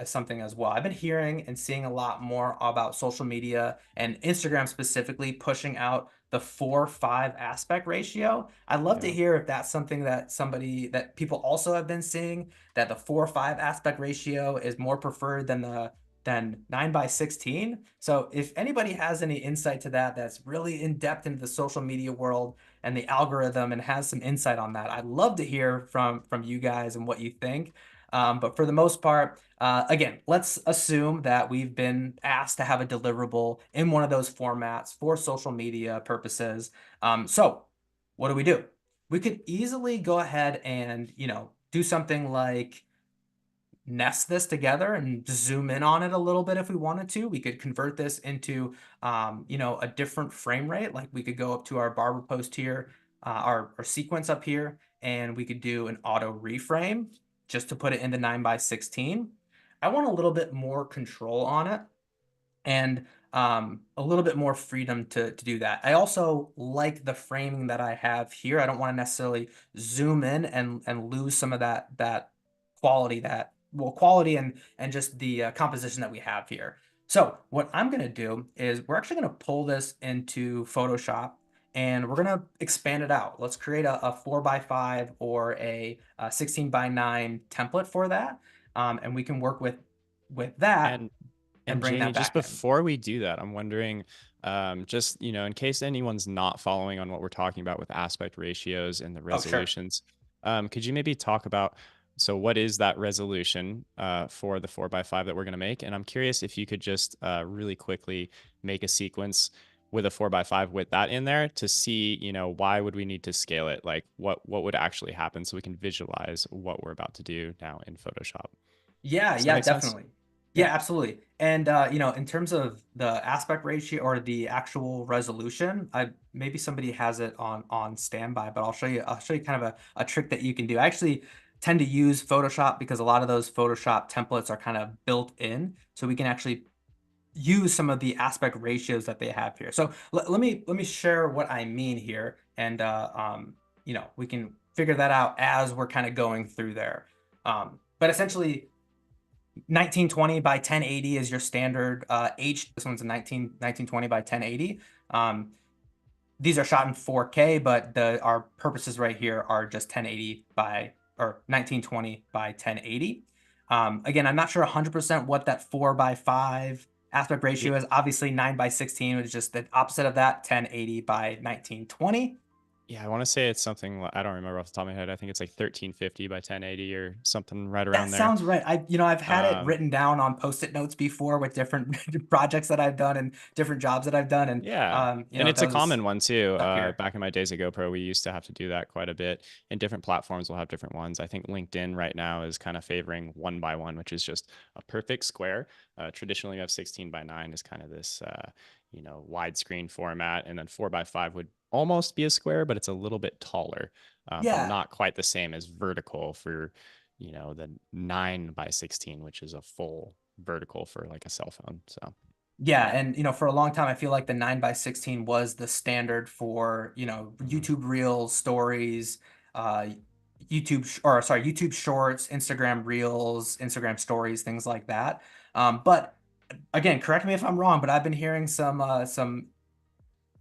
Speaker 2: something as well. I've been hearing and seeing a lot more about social media and Instagram specifically pushing out the 4:5 aspect ratio. I'd love to
Speaker 1: Yeah.
Speaker 2: hear if that's something that people also have been seeing, that the 4:5 aspect ratio is more preferred than 9:16. So if anybody has any insight to that, that's really in depth into the social media world and the algorithm and has some insight on that, I'd love to hear from you guys and what you think. But for the most part, again, let's assume that we've been asked to have a deliverable in one of those formats for social media purposes. So what do? We could easily go ahead and, do something like nest this together and zoom in on it a little bit if we wanted to. We could convert this into, a different frame rate. Like we could go up to our barber post here, our sequence up here, and we could do an auto reframe just to put it into 9:16. I want a little bit more control on it and a little bit more freedom to do that. I also like the framing that I have here. I don't want to necessarily zoom in and lose some of that quality quality and just the composition that we have here. So what I'm going to do is we're actually going to pull this into Photoshop and we're going to expand it out. Let's create a 4:5 or a 16:9 template for that. And we can work with that
Speaker 1: And
Speaker 2: and
Speaker 1: And
Speaker 2: bring
Speaker 1: Jamie,
Speaker 2: that
Speaker 1: just
Speaker 2: back in.
Speaker 1: before we do that, I'm wondering, just in case anyone's not following on what we're talking about with aspect ratios and the
Speaker 2: Oh, sure.
Speaker 1: resolutions, could you maybe talk about, so what is that resolution for the 4:5 that we're going to make? And I'm curious if you could just really quickly make a sequence with a 4:5 with that in there to see, why would we need to scale it? Like what would actually happen so we can visualize what we're about to do now in Photoshop.
Speaker 2: Yeah,
Speaker 1: Does that
Speaker 2: yeah,
Speaker 1: make sense?
Speaker 2: definitely.
Speaker 1: Yeah.
Speaker 2: Yeah, absolutely. And in terms of the aspect ratio or the actual resolution, I maybe somebody has it on standby, but I'll show you kind of a trick that you can do. I actually tend to use Photoshop because a lot of those Photoshop templates are kind of built in, so we can actually use some of the aspect ratios that they have here. So let me share what I mean here, and we can figure that out as we're kind of going through there. But essentially, 1920 by 1080 is your standard This one's a 1920 by 1080. These are shot in 4K, but our purposes right here are just 1080 by or 1920 by 1080. Again, I'm not sure 100% what that 4:5 aspect ratio is. Obviously, 9:16 is just the opposite of that, 1080 by 1920.
Speaker 1: Yeah, I want to say it's something I don't remember off the top of my head. I think it's like 1350 by 1080 or something right
Speaker 2: That
Speaker 1: around there.
Speaker 2: sounds right. I've had it
Speaker 1: Um,
Speaker 2: written down on post-it notes before with different projects that I've done and different jobs that I've done, and
Speaker 1: yeah, and it's a
Speaker 2: those
Speaker 1: common one too.
Speaker 2: stuck here.
Speaker 1: Back in my days at GoPro, we used to have to do that quite a bit. And different platforms will have different ones. I think LinkedIn right now is kind of favoring 1:1, which is just a perfect square. Traditionally, you have 16:9 is kind of this, widescreen format, and then 4:5 would almost be a square, but it's a little bit taller, but
Speaker 2: Yeah,
Speaker 1: not quite the same as vertical for, the 9:16, which is a full vertical for like a cell phone. So
Speaker 2: yeah,
Speaker 1: yeah.
Speaker 2: and for a long time, I feel like the 9:16 was the standard for
Speaker 1: Mhm.
Speaker 2: YouTube Reels, Stories, uh, YouTube Shorts, Instagram Reels, Instagram Stories, things like that. But again, correct me if I'm wrong, but I've been hearing some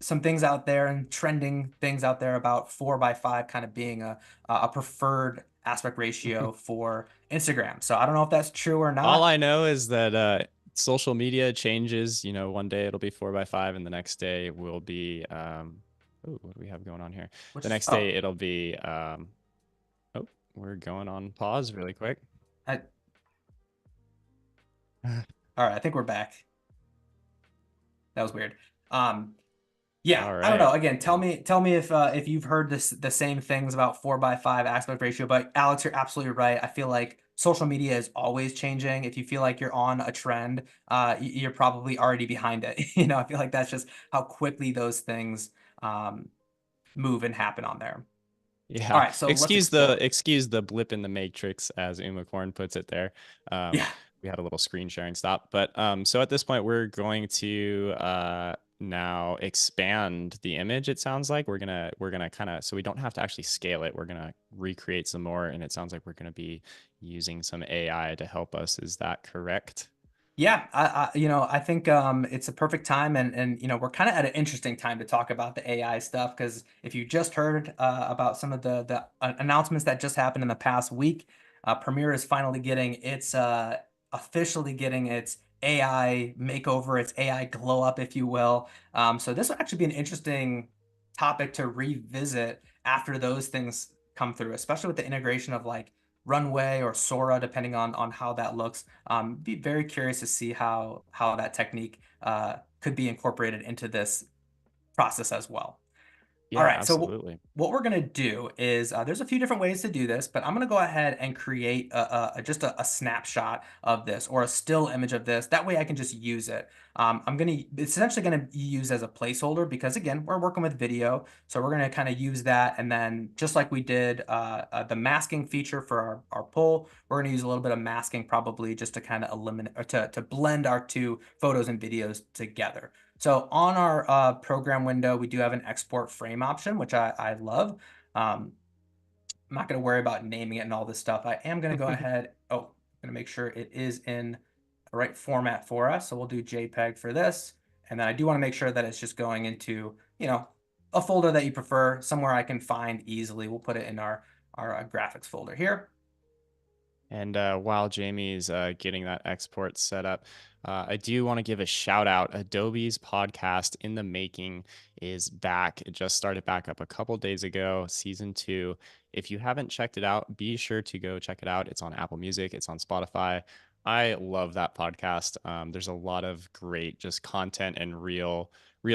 Speaker 2: some things out there and trending things out there about 4:5 kind of being a preferred aspect ratio for Instagram. So I don't know if that's true or
Speaker 1: All
Speaker 2: not.
Speaker 1: I know is that social media changes. You know, one day it'll be 4:5, and the next day will be ooh, what do we have going on here?
Speaker 2: Which
Speaker 1: The
Speaker 2: is
Speaker 1: next day it'll be oh, we're going on pause really quick.
Speaker 2: I, all right. I think we're back. That was weird. Um, Yeah,
Speaker 1: All
Speaker 2: I don't know.
Speaker 1: right.
Speaker 2: Again,
Speaker 1: Well,
Speaker 2: tell me if you've heard the same things about 4:5 aspect ratio. But Alex, you're absolutely right. I feel like social media is always changing. If you feel like you're on a trend, you're probably already behind it. I feel like that's just how quickly those things um, move and happen on there. All
Speaker 1: yeah.
Speaker 2: right, so let's explore.
Speaker 1: Excuse the blip in the matrix, as Uma Korn puts it there. Um,
Speaker 2: Yeah,
Speaker 1: we had a little screen sharing stop, but so at this point we're going to now expand the image. It sounds like we're gonna kind of, so we don't have to actually scale it. We're gonna recreate some more, and it sounds like we're gonna be using some AI to help us. Is that correct?
Speaker 2: yeah, I think it's a perfect time, and we're kind of at an interesting time to talk about the AI stuff because if you just heard about some of the announcements that just happened in the past week, Premiere is finally getting its officially getting its AI makeover, its AI glow up, if you will. So this would actually be an interesting topic to revisit after those things come through, especially with the integration of like Runway or Sora, depending on how that looks. Be very curious to see how that technique could be incorporated into this process as well. All
Speaker 1: Yeah,
Speaker 2: right, so
Speaker 1: absolutely.
Speaker 2: what we're gonna do is there's a few different ways to do this, but I'm gonna go ahead and create just a snapshot of this or a still image of this. That way I can just use it. It's essentially gonna be used as a placeholder because again, we're working with video. So we're gonna kind of use that. And then just like we did the masking feature for our poll, we're gonna use a little bit of masking probably just to kind of eliminate or to blend our two photos and videos together. So on our program window, we do have an export frame option, which I love. I'm not going to worry about naming it and all this stuff. I am going to go ahead. Oh, I'm going to make sure it is in the right format for us. So we'll do JPEG for this. And then I do want to make sure that it's just going into, a folder that you prefer, somewhere I can find easily. We'll put it in our graphics folder here.
Speaker 1: And while Jamie's getting that export set up, I do want to give a shout out. Adobe's podcast In the Making is back. It just started back up a couple days ago, season 2. If you haven't checked it out, be sure to go check it out. It's on Apple Music, it's on Spotify. I love that podcast. There's a lot of great just content and real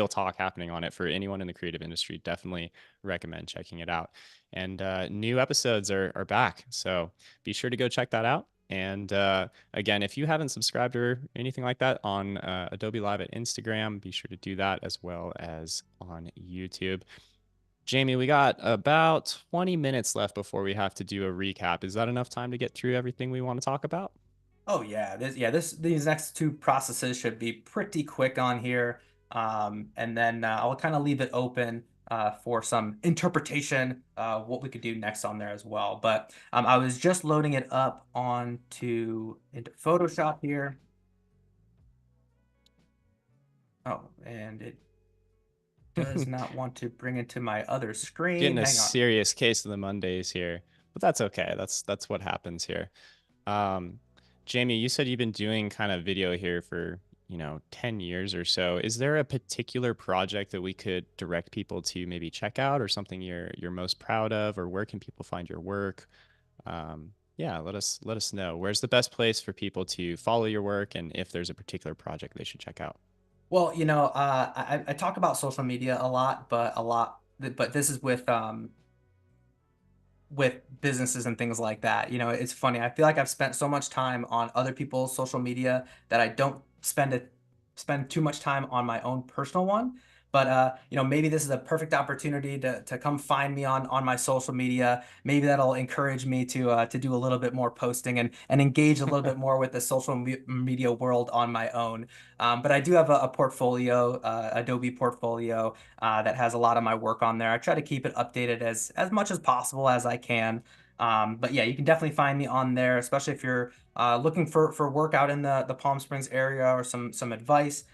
Speaker 1: talk happening on it for anyone in the creative industry. Definitely recommend checking it out. And new episodes are back. So be sure to go check that out. And again, if you haven't subscribed or anything like that on Adobe Live at Instagram, be sure to do that as well as on YouTube. Jamie, we got about 20 minutes left before we have to do a recap. Is that enough time to get through everything we want to talk about?
Speaker 2: Oh yeah, these next two processes should be pretty quick on here. And then I'll kind of leave it open for some interpretation what we could do next on there as well. But I was just loading it up into Photoshop here. Oh, and it does not want to bring it to my other screen.
Speaker 1: Getting a
Speaker 2: Hang on.
Speaker 1: serious case of the Mondays here, but that's okay. That's what happens here. Um, Jamie, you said you've been doing kind of video here for, 10 years or so. Is there a particular project that we could direct people to maybe check out or something you're most proud of, or where can people find your work? Yeah, let us know. Where's the best place for people to follow your work and if there's a particular project they should check out?
Speaker 2: Well, I talk about social media a lot, but this is with businesses and things like that. It's funny. I feel like I've spent so much time on other people's social media that I don't spend too much time on my own personal one. But maybe this is a perfect opportunity to come find me on my social media. Maybe that'll encourage me to do a little bit more posting and engage a little bit more with the social media world on my own. But I do have a portfolio, Adobe portfolio that has a lot of my work on there. I try to keep it updated as much as possible as I can. But yeah, you can definitely find me on there, especially if you're looking for work out in the Palm Springs area or some advice.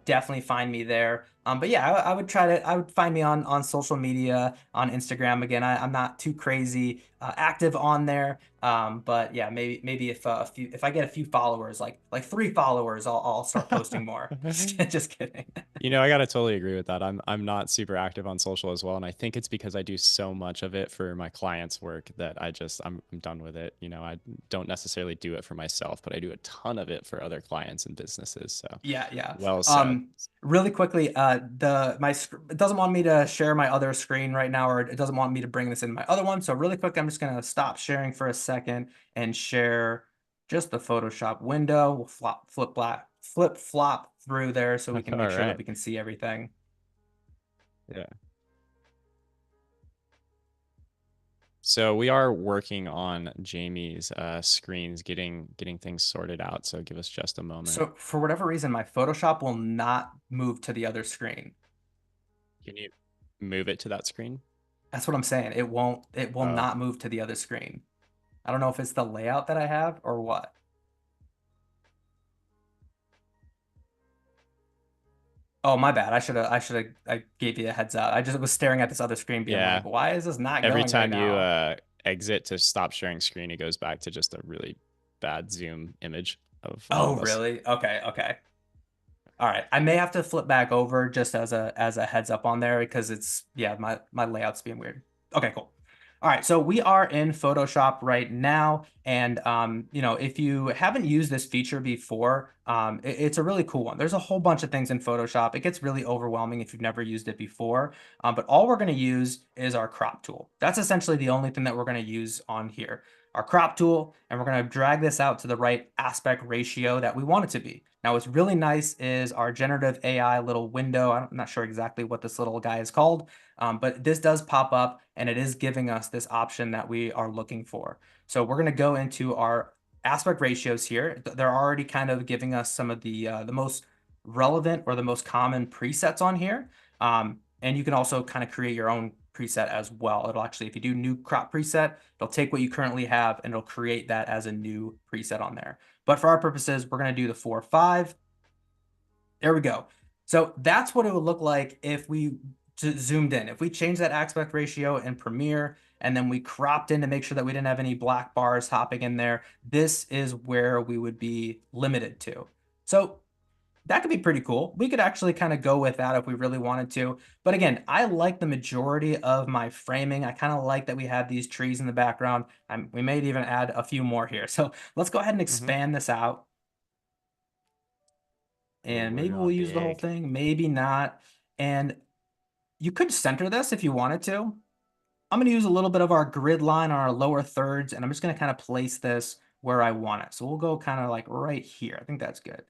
Speaker 2: definitely find me there. But yeah, I would try to, I would find me on social media, on Instagram. Again, I'm not too crazy active on there. But yeah, maybe if a few, if I get a few followers, like 3 followers, I'll start posting more. Just kidding.
Speaker 1: I gotta totally agree with that. I'm not super active on social as well, and I think it's because I do so much of it for my clients' work that I'm done with it. I don't necessarily do it for myself, but I do a ton of it for other clients and businesses. So
Speaker 2: Yeah, yeah.
Speaker 1: well said.
Speaker 2: Really quickly, it doesn't want me to share my other screen right now, or it doesn't want me to bring this in my other one. So really quick, I'm just gonna stop sharing for a second and share just the Photoshop window. We'll flip flop through there so we can make
Speaker 1: All
Speaker 2: sure that
Speaker 1: right.
Speaker 2: we can see everything.
Speaker 1: Yeah. So we are working on Jamie's screens, getting things sorted out. So give us just a moment.
Speaker 2: So for whatever reason, my Photoshop will not move to the other screen.
Speaker 1: Can you move it to that screen?
Speaker 2: That's what I'm saying. It will
Speaker 1: Oh,
Speaker 2: not move to the other screen. I don't know if it's the layout that I have or what. Oh, my bad. I gave you a heads up. I just was staring at this other screen being like,
Speaker 1: yeah.
Speaker 2: why is this not
Speaker 1: Every
Speaker 2: going right
Speaker 1: time you
Speaker 2: now?
Speaker 1: exit to stop sharing screen, it goes back to just a really bad zoom image of all
Speaker 2: Oh,
Speaker 1: of us.
Speaker 2: really? Okay, okay. All right. I may have to flip back over just as a heads up on there because it's yeah, my layout's being weird. Okay, cool. All right, so we are in Photoshop right now, and if you haven't used this feature before, it's a really cool one. There's a whole bunch of things in Photoshop. It gets really overwhelming if you've never used it before, but all we're going to use is our crop tool. That's essentially the only thing that we're going to use on here. Our crop tool, and we're going to drag this out to the right aspect ratio that we want it to be. Now, what's really nice is our generative AI little window. I'm not sure exactly what this little guy is called, but this does pop up and it is giving us this option that we are looking for. So we're going to go into our aspect ratios here. They're already kind of giving us some of the most relevant or the most common presets on here. And you can also kind of create your own preset as well. It'll actually, if you do new crop preset, it'll take what you currently have and it'll create that as a new preset on there. But for our purposes, we're going to do the 4:5. There we go. So that's what it would look like if we zoomed in. If we changed that aspect ratio in Premiere and then we cropped in to make sure that we didn't have any black bars hopping in there, this is where we would be limited to. So that could be pretty cool. We could actually kind of go with that if we really wanted to. But again, I like the majority of my framing. I kind of like that we have these trees in the background. We may even add a few more here. So let's go ahead and
Speaker 1: Mm-hmm.
Speaker 2: expand this out.
Speaker 1: Ooh,
Speaker 2: And
Speaker 1: we're
Speaker 2: maybe we'll
Speaker 1: going
Speaker 2: use the whole
Speaker 1: big.
Speaker 2: thing, maybe not. And you could center this if you wanted to. I'm going to use a little bit of our grid line on our lower thirds, and I'm just going to kind of place this where I want it. So we'll go kind of like right here. I think that's good.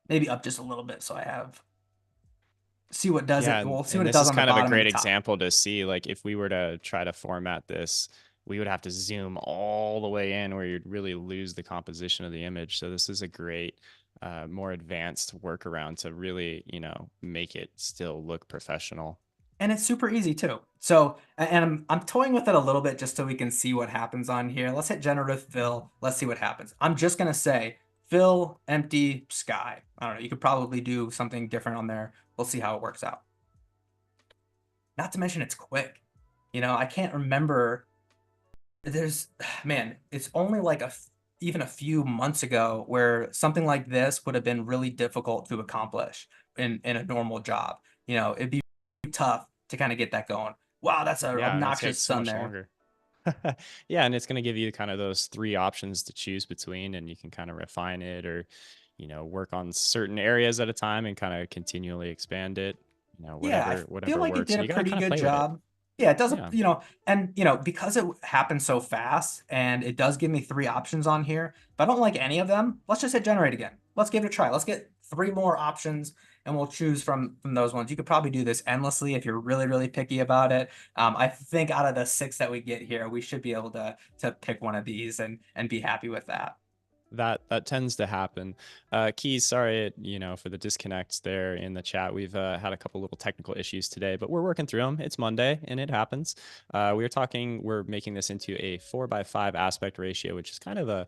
Speaker 2: Maybe up just a little bit so I have, see what does
Speaker 1: Yeah,
Speaker 2: it. We'll see what
Speaker 1: and
Speaker 2: it
Speaker 1: this
Speaker 2: does
Speaker 1: is
Speaker 2: on the
Speaker 1: kind of a
Speaker 2: bottom and the
Speaker 1: great
Speaker 2: top.
Speaker 1: example to see, like, if we were to try to format this, we would have to zoom all the way in where you'd really lose the composition of the image. So this is a great, more advanced workaround to really, make it still look professional.
Speaker 2: And it's super easy too. So, and I'm toying with it a little bit just so we can see what happens on here. Let's hit Generative Fill. Let's see what happens. I'm just going to say fill empty sky. I don't know. You could probably do something different on there. We'll see how it works out. Not to mention it's quick. I can't remember. There's, man, it's only like even a few months ago where something like this would have been really difficult to accomplish in a normal job. It'd be tough to kind of get that going. Wow, that's an
Speaker 1: Yeah, and it
Speaker 2: obnoxious
Speaker 1: takes so
Speaker 2: sun
Speaker 1: much
Speaker 2: there.
Speaker 1: longer. Yeah, and it's going to give you kind of those three options to choose between, and you can kind of refine it or, work on certain areas at a time and kind of continually expand it,
Speaker 2: Yeah, I feel
Speaker 1: whatever
Speaker 2: like it
Speaker 1: works.
Speaker 2: did
Speaker 1: And
Speaker 2: a
Speaker 1: you got to
Speaker 2: pretty
Speaker 1: kind of
Speaker 2: good
Speaker 1: play with it.
Speaker 2: job. Yeah, it does a,
Speaker 1: Yeah.
Speaker 2: and because it happened so fast and it does give me 3 options on here. If I don't like any of them, let's just hit generate again. Let's give it a try. Let's get 3 more options and we'll choose from those ones. You could probably do this endlessly if you're really, really picky about it. I think out of the 6 that we get here, we should be able to pick one of these and be happy with that.
Speaker 1: That tends to happen. Keys, sorry, for the disconnects there in the chat. We've had a couple little technical issues today, but we're working through them. It's Monday and it happens. We're making this into a 4:5 aspect ratio, which is kind of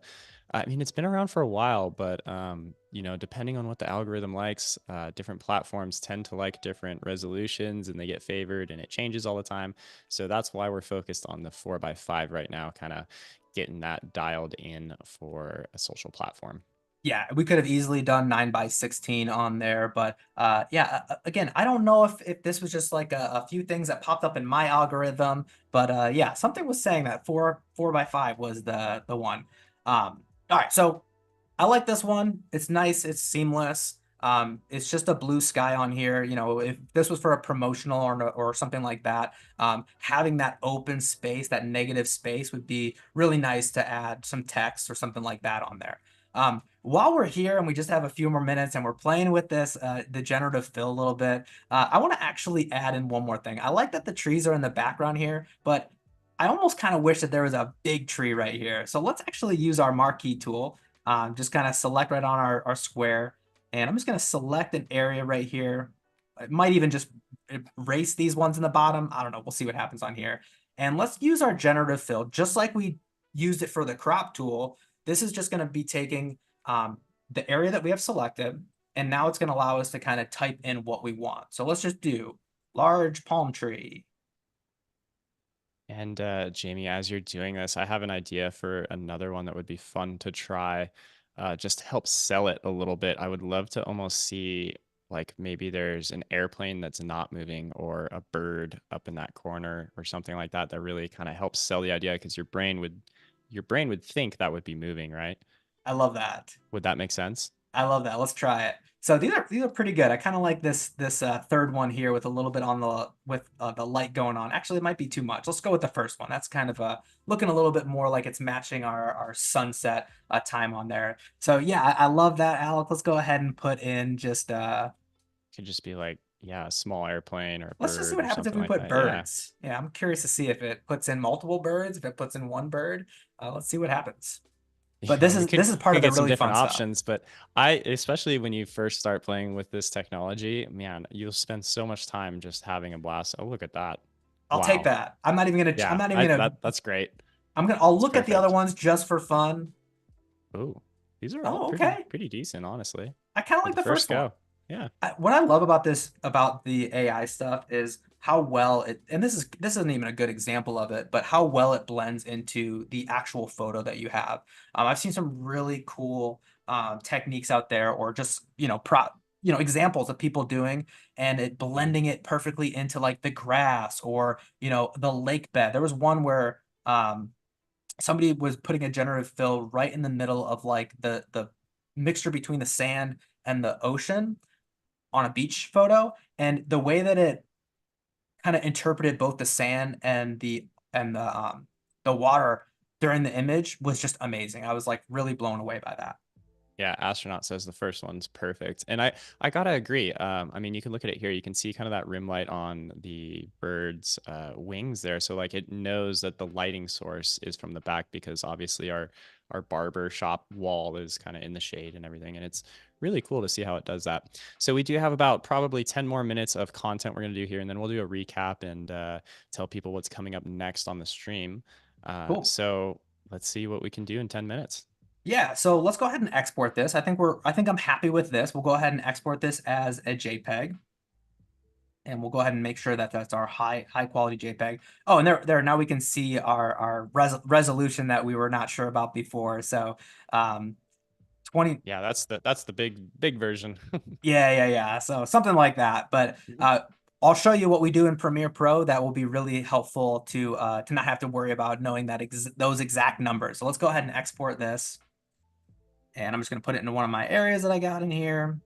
Speaker 1: I mean, it's been around for a while, but depending on what the algorithm likes, different platforms tend to like different resolutions and they get favored and it changes all the time. So that's why we're focused on the 4:5 right now, kind of getting that dialed in for a social platform.
Speaker 2: Yeah, we could have easily done 9:16 on there, but yeah, again, I don't know if this was just like a few things that popped up in my algorithm, but yeah, something was saying that 4:5 was the one. All right, so I like this one. It's nice. It's seamless. It's just a blue sky on here. You know, if this was for a promotional or something like that, having that open space, that negative space would be really nice to add some text or something like that on there. While we're here and we just have a few more minutes and we're playing with this, the generative fill a little bit, I want to actually add in one more thing. I like that the trees are in the background here, but I almost kind of wish that there was a big tree right here. So let's actually use our marquee tool. Just kind of select right on our square. And I'm just going to select an area right here. It might even just erase these ones in the bottom. I don't know. We'll see what happens on here. And let's use our generative fill, just like we used it for the crop tool. This is just going to be taking the area that we have selected, and now it's going to allow us to kind of type in what we want. So let's just do large palm tree.
Speaker 1: And Jamie, as you're doing this, I have an idea for another one that would be fun to try, just to help sell it a little bit. I would love to almost see like maybe there's an airplane that's not moving or a bird up in that corner or something like that that really kind of helps sell the idea because your brain would think that would be moving, right?
Speaker 2: I love that.
Speaker 1: Would that make sense?
Speaker 2: I love that. Let's try it. So these are pretty good. I kind of like this third one here with a little bit on the light going on. Actually, it might be too much. Let's go with the first one. That's kind of looking a little bit more like it's matching our sunset time on there. So yeah, I love that, Alec. Let's go ahead and put in just
Speaker 1: Could just be like, yeah, a small airplane or a
Speaker 2: let's just see
Speaker 1: bird
Speaker 2: what
Speaker 1: or
Speaker 2: happens if
Speaker 1: something
Speaker 2: we
Speaker 1: like
Speaker 2: put
Speaker 1: that. Yeah.
Speaker 2: birds. Yeah, I'm curious to see if it puts in multiple birds, if it puts in one bird. Let's see what happens. But
Speaker 1: Yeah,
Speaker 2: this
Speaker 1: we
Speaker 2: is
Speaker 1: could
Speaker 2: this is part
Speaker 1: could
Speaker 2: of the
Speaker 1: get some
Speaker 2: really
Speaker 1: different
Speaker 2: fun stuff.
Speaker 1: options, but especially when you first start playing with this technology, man, you'll spend so much time just having a blast. Oh, look at that.
Speaker 2: I'll take
Speaker 1: Wow.
Speaker 2: that. I'm not even gonna. I'm
Speaker 1: Yeah,
Speaker 2: not even
Speaker 1: I
Speaker 2: gonna.
Speaker 1: that's great.
Speaker 2: I'll
Speaker 1: It's
Speaker 2: look at the other
Speaker 1: perfect.
Speaker 2: ones just for fun.
Speaker 1: Oh, these are all
Speaker 2: Oh,
Speaker 1: pretty
Speaker 2: okay.
Speaker 1: pretty decent, honestly,
Speaker 2: I kind of
Speaker 1: for
Speaker 2: like
Speaker 1: the
Speaker 2: the
Speaker 1: first
Speaker 2: first one.
Speaker 1: go. Yeah.
Speaker 2: What I love about this, about the AI stuff, is how well it, and this isn't even a good example of it, but how well it blends into the actual photo that you have. I've seen some really cool techniques out there, or just examples of people doing, and it blending it perfectly into like the grass or the lake bed. There was one where somebody was putting a generative fill right in the middle of like the mixture between the sand and the ocean on a beach photo, and the way that it kind of interpreted both the sand and the water during the image was just amazing. I was like really blown away by that.
Speaker 1: Yeah, astronaut says the first one's perfect, and I gotta agree. I mean, you can look at it here. You can see kind of that rim light on the bird's wings there. So like it knows that the lighting source is from the back because obviously our barber shop wall is kind of in the shade and everything, and it's really cool to see how it does that. So we do have about probably 10 more minutes of content we're gonna do here, and then we'll do a recap and tell people what's coming up next on the stream.
Speaker 2: Cool.
Speaker 1: So let's see what we can do in 10 minutes.
Speaker 2: Yeah, so let's go ahead and export this. I think I'm happy with this. We'll go ahead and export this as a JPEG, and we'll go ahead and make sure that that's our high quality JPEG. Oh, and there now we can see our resolution that we were not sure about before. So 20.
Speaker 1: Yeah, that's the big version.
Speaker 2: Yeah. So something like that. But
Speaker 1: Mhm.
Speaker 2: I'll show you what we do in Premiere Pro that will be really helpful to not have to worry about knowing that those exact numbers. So let's go ahead and export this. And I'm just going to put it into one of my areas that I got in here.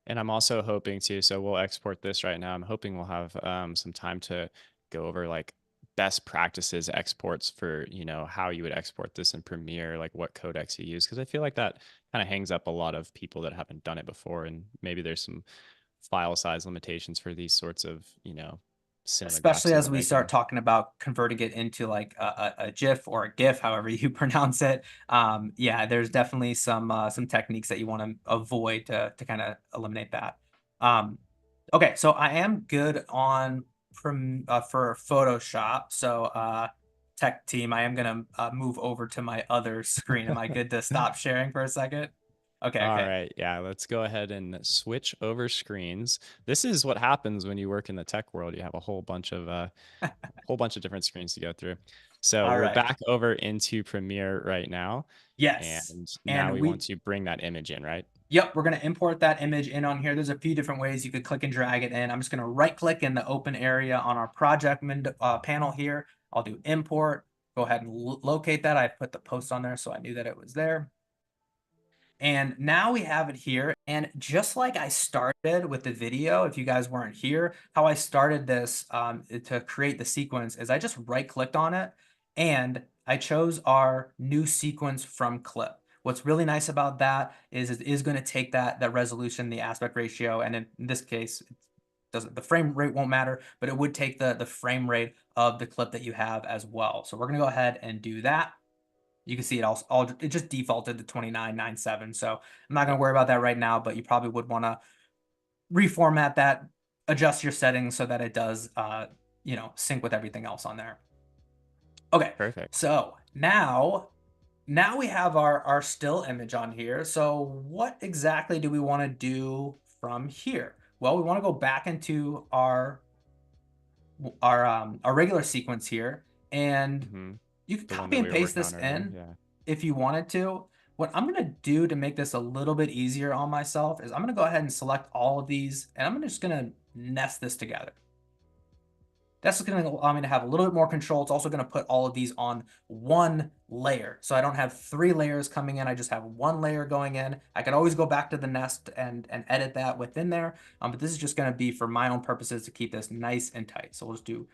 Speaker 1: And I'm also hoping to, so we'll export this right now. I'm hoping we'll have some time to go over like best practices exports for, how you would export this in Premiere, like what codecs you use. Because I feel like that kind of hangs up a lot of people that haven't done it before. And maybe there's some file size limitations for these sorts of, cinemagraphs
Speaker 2: Especially
Speaker 1: that
Speaker 2: as
Speaker 1: we're
Speaker 2: we start
Speaker 1: making.
Speaker 2: talking about converting it into like a GIF or a GIF, however you pronounce it. Yeah, there's definitely some techniques that you want to avoid to kind of eliminate that. Okay, so I am good on for Photoshop. So tech team, I am gonna move over to my other screen. Am I good to stop sharing for a second? Okay,
Speaker 1: All
Speaker 2: okay.
Speaker 1: right, yeah, let's go ahead and switch over screens. This is what happens when you work in the tech world. You have a whole bunch of different screens to go through. So
Speaker 2: All
Speaker 1: we're
Speaker 2: right.
Speaker 1: back over into Premiere right now,
Speaker 2: Yes.
Speaker 1: and now
Speaker 2: And
Speaker 1: we want
Speaker 2: we,
Speaker 1: to bring that image in, right?
Speaker 2: yep, we're going to import that image in on here. There's a few different ways you could click and drag it in. I'm just going to right click in the open area on our project panel here. I'll do import. Go ahead and locate that. I put the post on there, so I knew that it was there. And now we have it here. And just like I started with the video, if you guys weren't here, how I started this to create the sequence is I just right clicked on it and I chose our new sequence from clip. What's really nice about that is it is going to take that resolution, the aspect ratio, and in this case, the frame rate won't matter, but it would take the frame rate of the clip that you have as well. So we're going to go ahead and do that. You can see it just defaulted to 2997. So I'm not going to worry about that right now, but you probably would want to reformat that, adjust your settings so that it does, sync with everything else on there. Okay,
Speaker 1: Perfect.
Speaker 2: so now we have our still image on here. So what exactly do we want to do from here? Well, we want to go back into our regular sequence here, and
Speaker 1: Hmm.
Speaker 2: you can
Speaker 1: The one
Speaker 2: copy
Speaker 1: that
Speaker 2: and
Speaker 1: we were
Speaker 2: paste
Speaker 1: working
Speaker 2: this
Speaker 1: on earlier.
Speaker 2: in
Speaker 1: Yeah.
Speaker 2: if you wanted to. What I'm going to do to make this a little bit easier on myself is I'm going to go ahead and select all of these, and I'm just going to nest this together. That's going to allow me to have a little bit more control. It's also going to put all of these on one layer. So I don't have 3 layers coming in. I just have 1 layer going in. I can always go back to the nest and edit that within there. But this is just going to be for my own purposes to keep this nice and tight. So we'll just do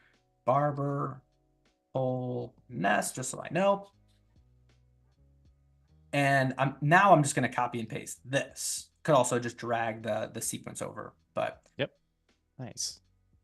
Speaker 2: barber whole nest just so I know. And I'm just going to copy and paste this. Could also just drag the sequence over, but
Speaker 1: Yep. Nice.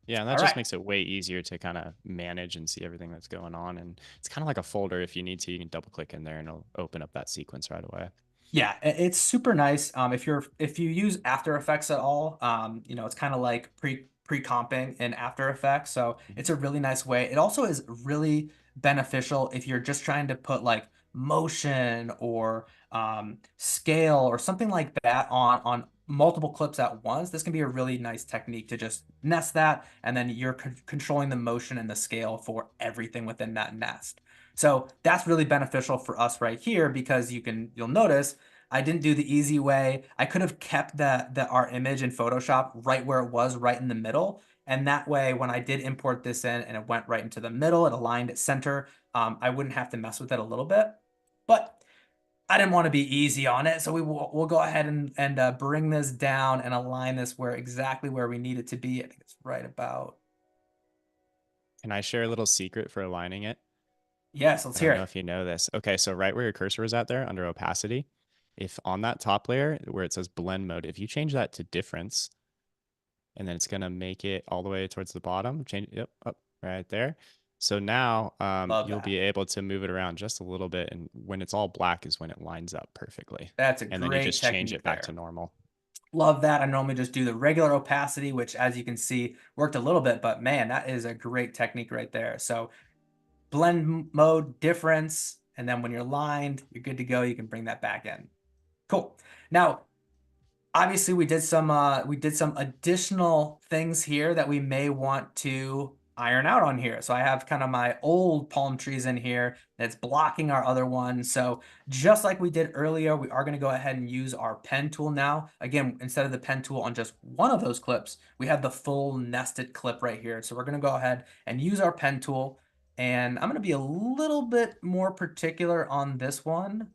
Speaker 1: Yeah, and that
Speaker 2: all
Speaker 1: just
Speaker 2: right.
Speaker 1: makes it way easier to kind of manage and see everything that's going on. And it's kind of like a folder. If you need to, you can double click in there and it'll open up that sequence right away.
Speaker 2: Yeah, it's super nice. If you use After Effects at all, it's kind of like pre-comping in After Effects. So
Speaker 1: Mhm.
Speaker 2: it's a really nice way. It also is really beneficial if you're just trying to put like motion or scale or something like that on multiple clips at once. This can be a really nice technique to just nest that, and then you're controlling the motion and the scale for everything within that nest. So that's really beneficial for us right here because you'll notice I didn't do the easy way. I could have kept our image in Photoshop right where it was, right in the middle. And that way, when I did import this in and it went right into the middle, it aligned at center, I wouldn't have to mess with it a little bit. But I didn't want to be easy on it, so we'll go ahead and bring this down and align this exactly where we need it to be. I think it's right about.
Speaker 1: Can I share a little secret for aligning it?
Speaker 2: Yes, let's
Speaker 1: I
Speaker 2: hear
Speaker 1: don't know
Speaker 2: it.
Speaker 1: if you know this. Okay, so right where your cursor is at there under opacity, if on that top layer where it says blend mode, if you change that to difference, and then it's gonna make it all the way towards the bottom, change it, yep, up right there. So now
Speaker 2: Love
Speaker 1: you'll
Speaker 2: that.
Speaker 1: be able to move it around just a little bit, and when it's all black is when it lines up perfectly.
Speaker 2: That's a
Speaker 1: And then you
Speaker 2: great
Speaker 1: just change
Speaker 2: technique
Speaker 1: it back to
Speaker 2: there.
Speaker 1: normal.
Speaker 2: Love that. I normally just do the regular opacity, which as you can see, worked a little bit, but man, that is a great technique right there. So blend mode, difference, and then when you're lined, you're good to go. You can bring that back in. Cool. Now, obviously we did some additional things here that we may want to iron out on here. So I have kind of my old palm trees in here that's blocking our other one. So just like we did earlier, we are going to go ahead and use our pen tool now. Again, instead of the pen tool on just one of those clips, we have the full nested clip right here. So we're going to go ahead and use our pen tool. And I'm going to be a little bit more particular on this one.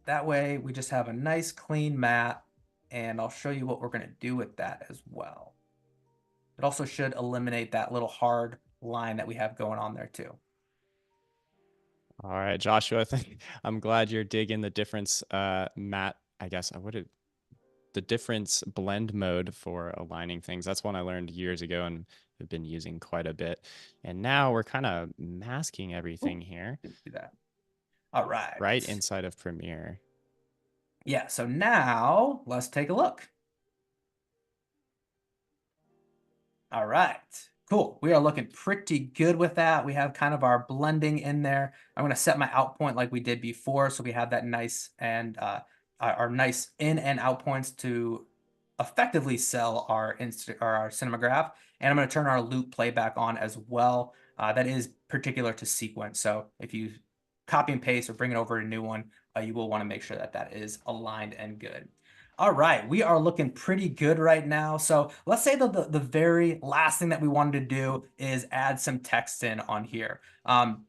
Speaker 2: That way we just have a nice clean mat, and I'll show you what we're going to do with that as well. It also should eliminate that little hard line that we have going on there too.
Speaker 1: All right, Joshua, I'm glad you're digging the difference Matt, I guess I would the difference blend mode for aligning things. That's one I learned years ago and have been using quite a bit. And now we're kind of masking
Speaker 2: Ooh,
Speaker 1: everything here
Speaker 2: didn't do that. All right.
Speaker 1: right inside of Premiere.
Speaker 2: Yeah, so now let's take a look. All right, Cool. We are looking pretty good with that. We have kind of our blending in there. I'm going to set my out point like we did before. So we have that nice and our nice in and out points to effectively sell our or our Cinemagraph. And I'm going to turn our loop playback on as well. That is particular to sequence. So if you copy and paste or bring it over a new one, you will want to make sure that that is aligned and good. All right, we are looking pretty good right now. So let's say that the very last thing that we wanted to do is add some text in on here.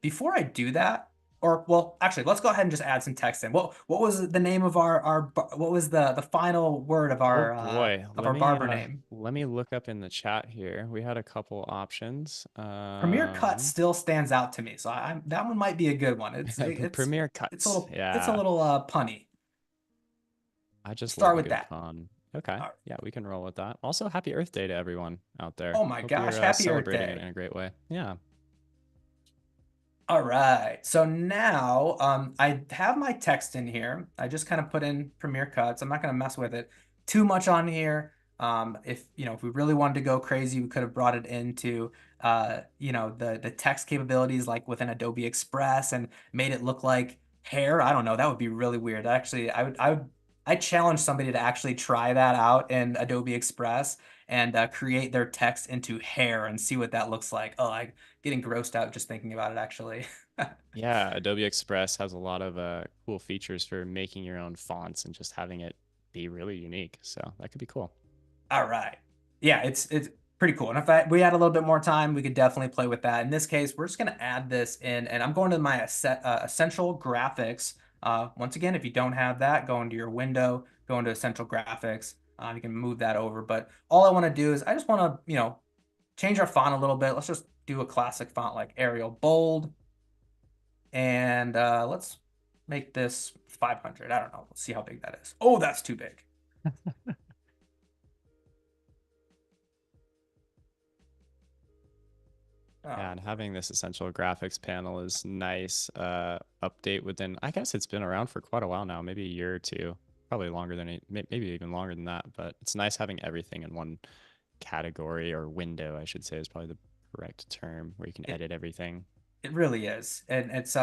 Speaker 2: Before I do that, or well, actually, let's go ahead and just add some text in. What was the name of our what was the final word
Speaker 1: Oh boy,
Speaker 2: of our barber name?
Speaker 1: let me look up in the chat here. We had a couple options.
Speaker 2: Premiere Cut still stands out to me, so that one might be a good one.
Speaker 1: Premiere cuts.
Speaker 2: It's a
Speaker 1: Yeah,
Speaker 2: little punny.
Speaker 1: I just
Speaker 2: Start
Speaker 1: love a
Speaker 2: with
Speaker 1: good
Speaker 2: that.
Speaker 1: pun. Okay,
Speaker 2: All right.
Speaker 1: yeah, we can roll with that. Also, happy Earth Day to everyone out there.
Speaker 2: Oh my
Speaker 1: Hope
Speaker 2: gosh,
Speaker 1: you're
Speaker 2: happy Earth
Speaker 1: celebrating it
Speaker 2: Day.
Speaker 1: in a great way. Yeah.
Speaker 2: All right. So now I have my text in here. I just kind of put in Premiere Cuts. I'm not going to mess with it too much on here. If if we really wanted to go crazy, we could have brought it into the text capabilities like within Adobe Express and made it look like hair. I don't know. That would be really weird. Actually, I challenge somebody to actually try that out in Adobe Express and create their text into hair and see what that looks like. Oh, I getting grossed out just thinking about it, actually.
Speaker 1: Yeah, Adobe Express has a lot of cool features for making your own fonts and just having it be really unique. So that could be cool.
Speaker 2: All right. Yeah, it's pretty cool. And if we had a little bit more time, we could definitely play with that. In this case, we're just going to add this in, and I'm going to my essential graphics. Once again, if you don't have that, go into your window, go into essential graphics. You can move that over. But all I want to do is I just want to, change our font a little bit. Let's just do a classic font like Arial Bold. And let's make this 500. I don't know. Let's see how big that is. Oh, that's too big.
Speaker 1: Yeah,
Speaker 2: Oh,
Speaker 1: and having this essential graphics panel is nice. Update within, I guess it's been around for quite a while now, maybe a year or two, probably longer than maybe even longer than that. But it's nice having everything in one category or window, I should say, is probably the correct term where you can
Speaker 2: it
Speaker 1: edit everything.
Speaker 2: it really is, and it's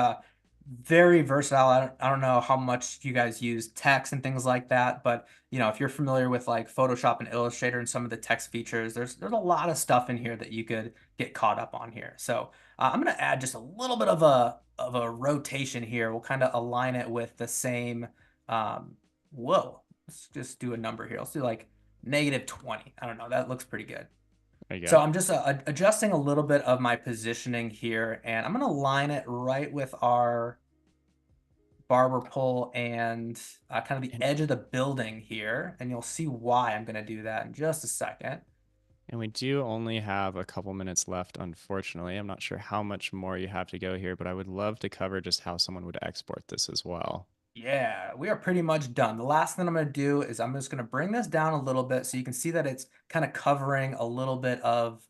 Speaker 2: very versatile. I don't know how much you guys use text and things like that, but if you're familiar with like Photoshop and Illustrator and some of the text features, there's a lot of stuff in here that you could get caught up on here. So I'm gonna add just a little bit of a rotation here. We'll kind of align it with the same. Um, whoa, let's just do a number here. Let's do like -20. I don't know. That looks pretty good.
Speaker 1: There you
Speaker 2: So
Speaker 1: go.
Speaker 2: I'm just adjusting a little bit of my positioning here, and I'm going to line it right with our barber pole and kind of the
Speaker 1: And
Speaker 2: edge of the building here. And you'll see why I'm going to do that in just a second.
Speaker 1: and we do only have a couple minutes left, unfortunately. I'm not sure how much more you have to go here, but I would love to cover just how someone would export this as well.
Speaker 2: Yeah, we are pretty much done. The last thing I'm going to do is I'm just going to bring this down a little bit so you can see that it's kind of covering a little bit of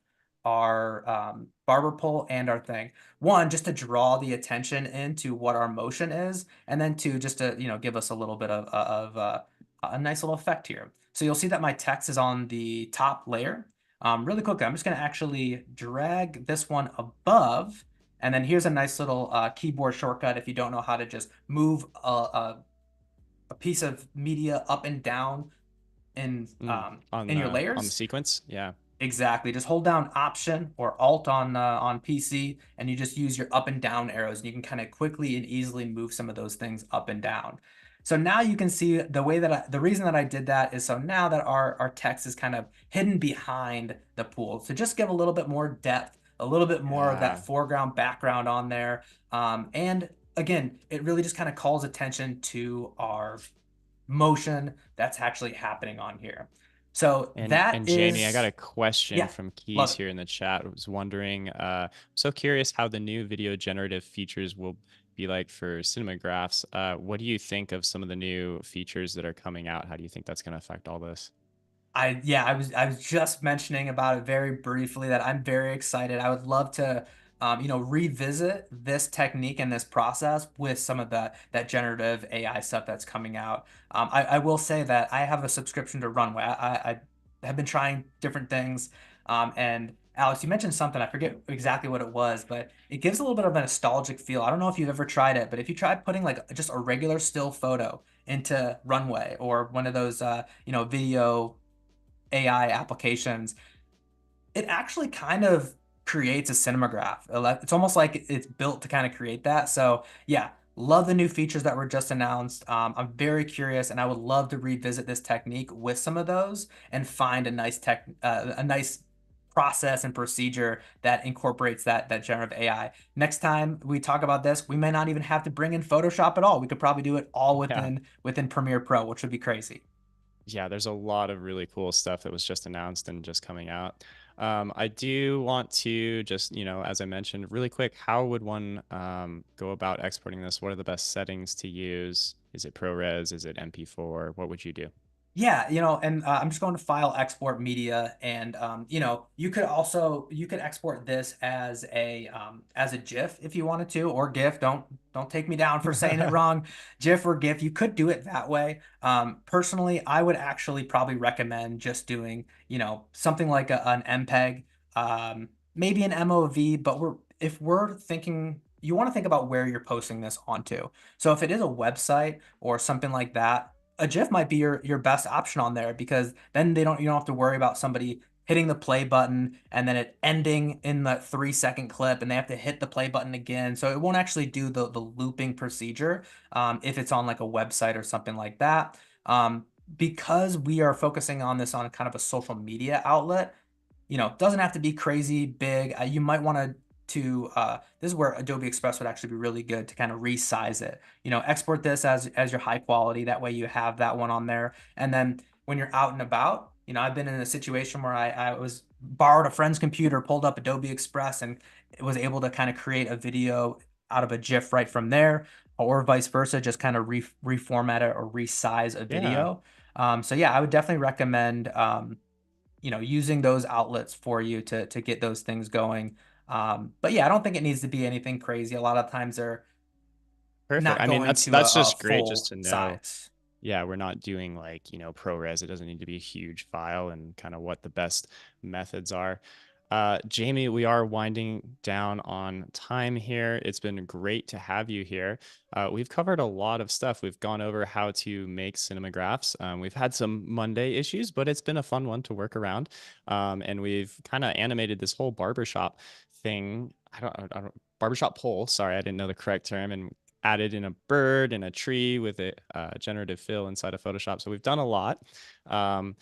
Speaker 2: our barber pole and our thing. One, just to draw the attention into what our motion is, and then two, just to give us a little bit of a nice little effect here. So you'll see that my text is on the top layer. Really quickly, I'm just going to actually drag this one above. And then here's a nice little keyboard shortcut if you don't know how to just move a piece of media up and down
Speaker 1: Mm.
Speaker 2: in your
Speaker 1: On the
Speaker 2: layers.
Speaker 1: sequence, yeah.
Speaker 2: Exactly. Just hold down Option or Alt on PC, and you just use your up and down arrows, and you can kind of quickly and easily move some of those things up and down. So now you can see the way that the reason that I did that is so now that our text is kind of hidden behind the pool. So just give a little bit more depth, a little bit more of that
Speaker 1: Yeah.
Speaker 2: foreground background on there. And again, it really just kind of calls attention to our motion that's actually happening on here. So that
Speaker 1: And Jamie, I got
Speaker 2: is,
Speaker 1: a question
Speaker 2: yeah,
Speaker 1: from
Speaker 2: love
Speaker 1: Keys
Speaker 2: it.
Speaker 1: here in the chat. I was wondering, so curious how the new video generative features will be like for Cinemagraphs. What do you think of some of the new features that are coming out? How do you think that's going to affect all this?
Speaker 2: Yeah, I was just mentioning about it very briefly that I'm very excited. I would love to revisit this technique and this process with some of that generative AI stuff that's coming out. I will say that I have a subscription to Runway. I have been trying different things, and Alex, you mentioned something. I forget exactly what it was, but it gives a little bit of a nostalgic feel. I don't know if you've ever tried it, but if you tried putting like just a regular still photo into Runway or one of those, video AI applications, it actually kind of creates a cinemagraph. It's almost like it's built to kind of create that. So yeah, love the new features that were just announced. I'm very curious, and I would love to revisit this technique with some of those and find a nice process and procedure that incorporates that generative AI. Next time we talk about this, we may not even have to bring in Photoshop at all. We could probably do it all
Speaker 1: Yeah.
Speaker 2: within Premiere Pro, which would be crazy.
Speaker 1: Yeah, there's a lot of really cool stuff that was just announced and just coming out. I do want to just, as I mentioned, really quick, how would one go about exporting this? What are the best settings to use? Is it ProRes? Is it MP4? What would you do?
Speaker 2: Yeah, and I'm just going to file export media, and you could export this as a GIF if you wanted to, or GIF. Don't take me down for saying it wrong. GIF or GIF, you could do it that way. Personally, I would actually probably recommend just doing something like an MPEG, maybe an MOV. But if we're thinking, you want to think about where you're posting this onto. So if it is a website or something like that, a GIF might be your best option on there, because then you don't have to worry about somebody hitting the play button and then it ending in the 3 second clip and they have to hit the play button again. So it won't actually do the looping procedure if it's on like a website or something like that. Because we are focusing on this on kind of a social media outlet, doesn't have to be crazy big. You might want this is where Adobe Express would actually be really good to kind of resize it. Export this as your high quality. That way you have that one on there. And then when you're out and about, I've been in a situation where I was borrowed a friend's computer, pulled up Adobe Express, and was able to kind of create a video out of a GIF right from there, or vice versa, just kind of reformat it or resize a
Speaker 1: Yeah,
Speaker 2: video. So yeah, I would definitely recommend using those outlets for you to get those things going. But yeah, I don't think it needs to be anything crazy. A lot of times they're
Speaker 1: perfect.
Speaker 2: not
Speaker 1: I mean,
Speaker 2: going
Speaker 1: that's
Speaker 2: to
Speaker 1: that's
Speaker 2: a
Speaker 1: just great just
Speaker 2: full
Speaker 1: to know.
Speaker 2: size.
Speaker 1: Yeah, we're not doing like, ProRes. It doesn't need to be a huge file and kind of what the best methods are. Jamie, we are winding down on time here. It's been great to have you here. We've covered a lot of stuff. We've gone over how to make cinemagraphs. We've had some Monday issues, but it's been a fun one to work around. And we've kind of animated this whole barbershop thing. I don't, barbershop pole. Sorry, I didn't know the correct term. And added in a bird and a tree with a generative fill inside of Photoshop. So we've done a lot. Um,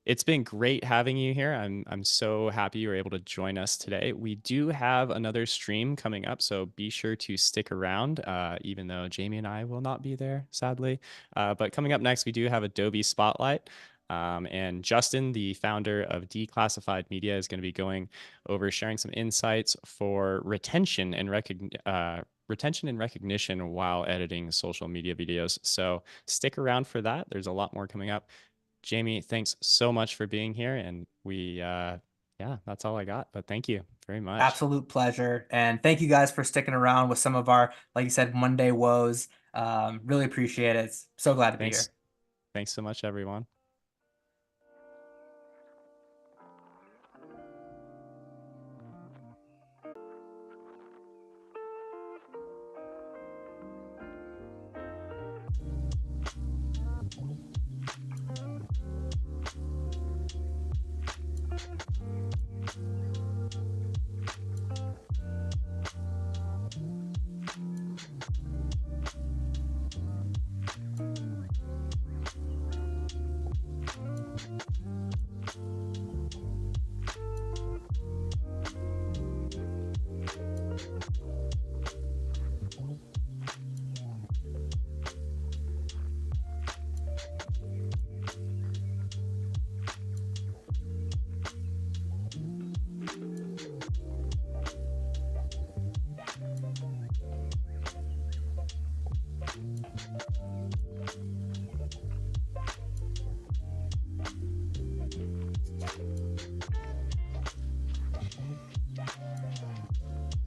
Speaker 1: it's been great having you here. I'm so happy you were able to join us today. We do have another stream coming up, so be sure to stick around, even though Jamie and I will not be there, sadly. But coming up next, we do have Adobe Spotlight. And Justin, the founder of Declassified Media, is going to be going over sharing some insights for retention and recognition while editing social media videos. So stick around for that. There's a lot more coming up. Jamie, thanks so much for being here. And yeah, that's all I got. But thank you very much.
Speaker 2: Absolute pleasure. And thank you guys for sticking around with some of our, like you said, Monday woes. Really appreciate it. So glad to be
Speaker 1: Thanks.
Speaker 2: here.
Speaker 1: Thanks so much, everyone.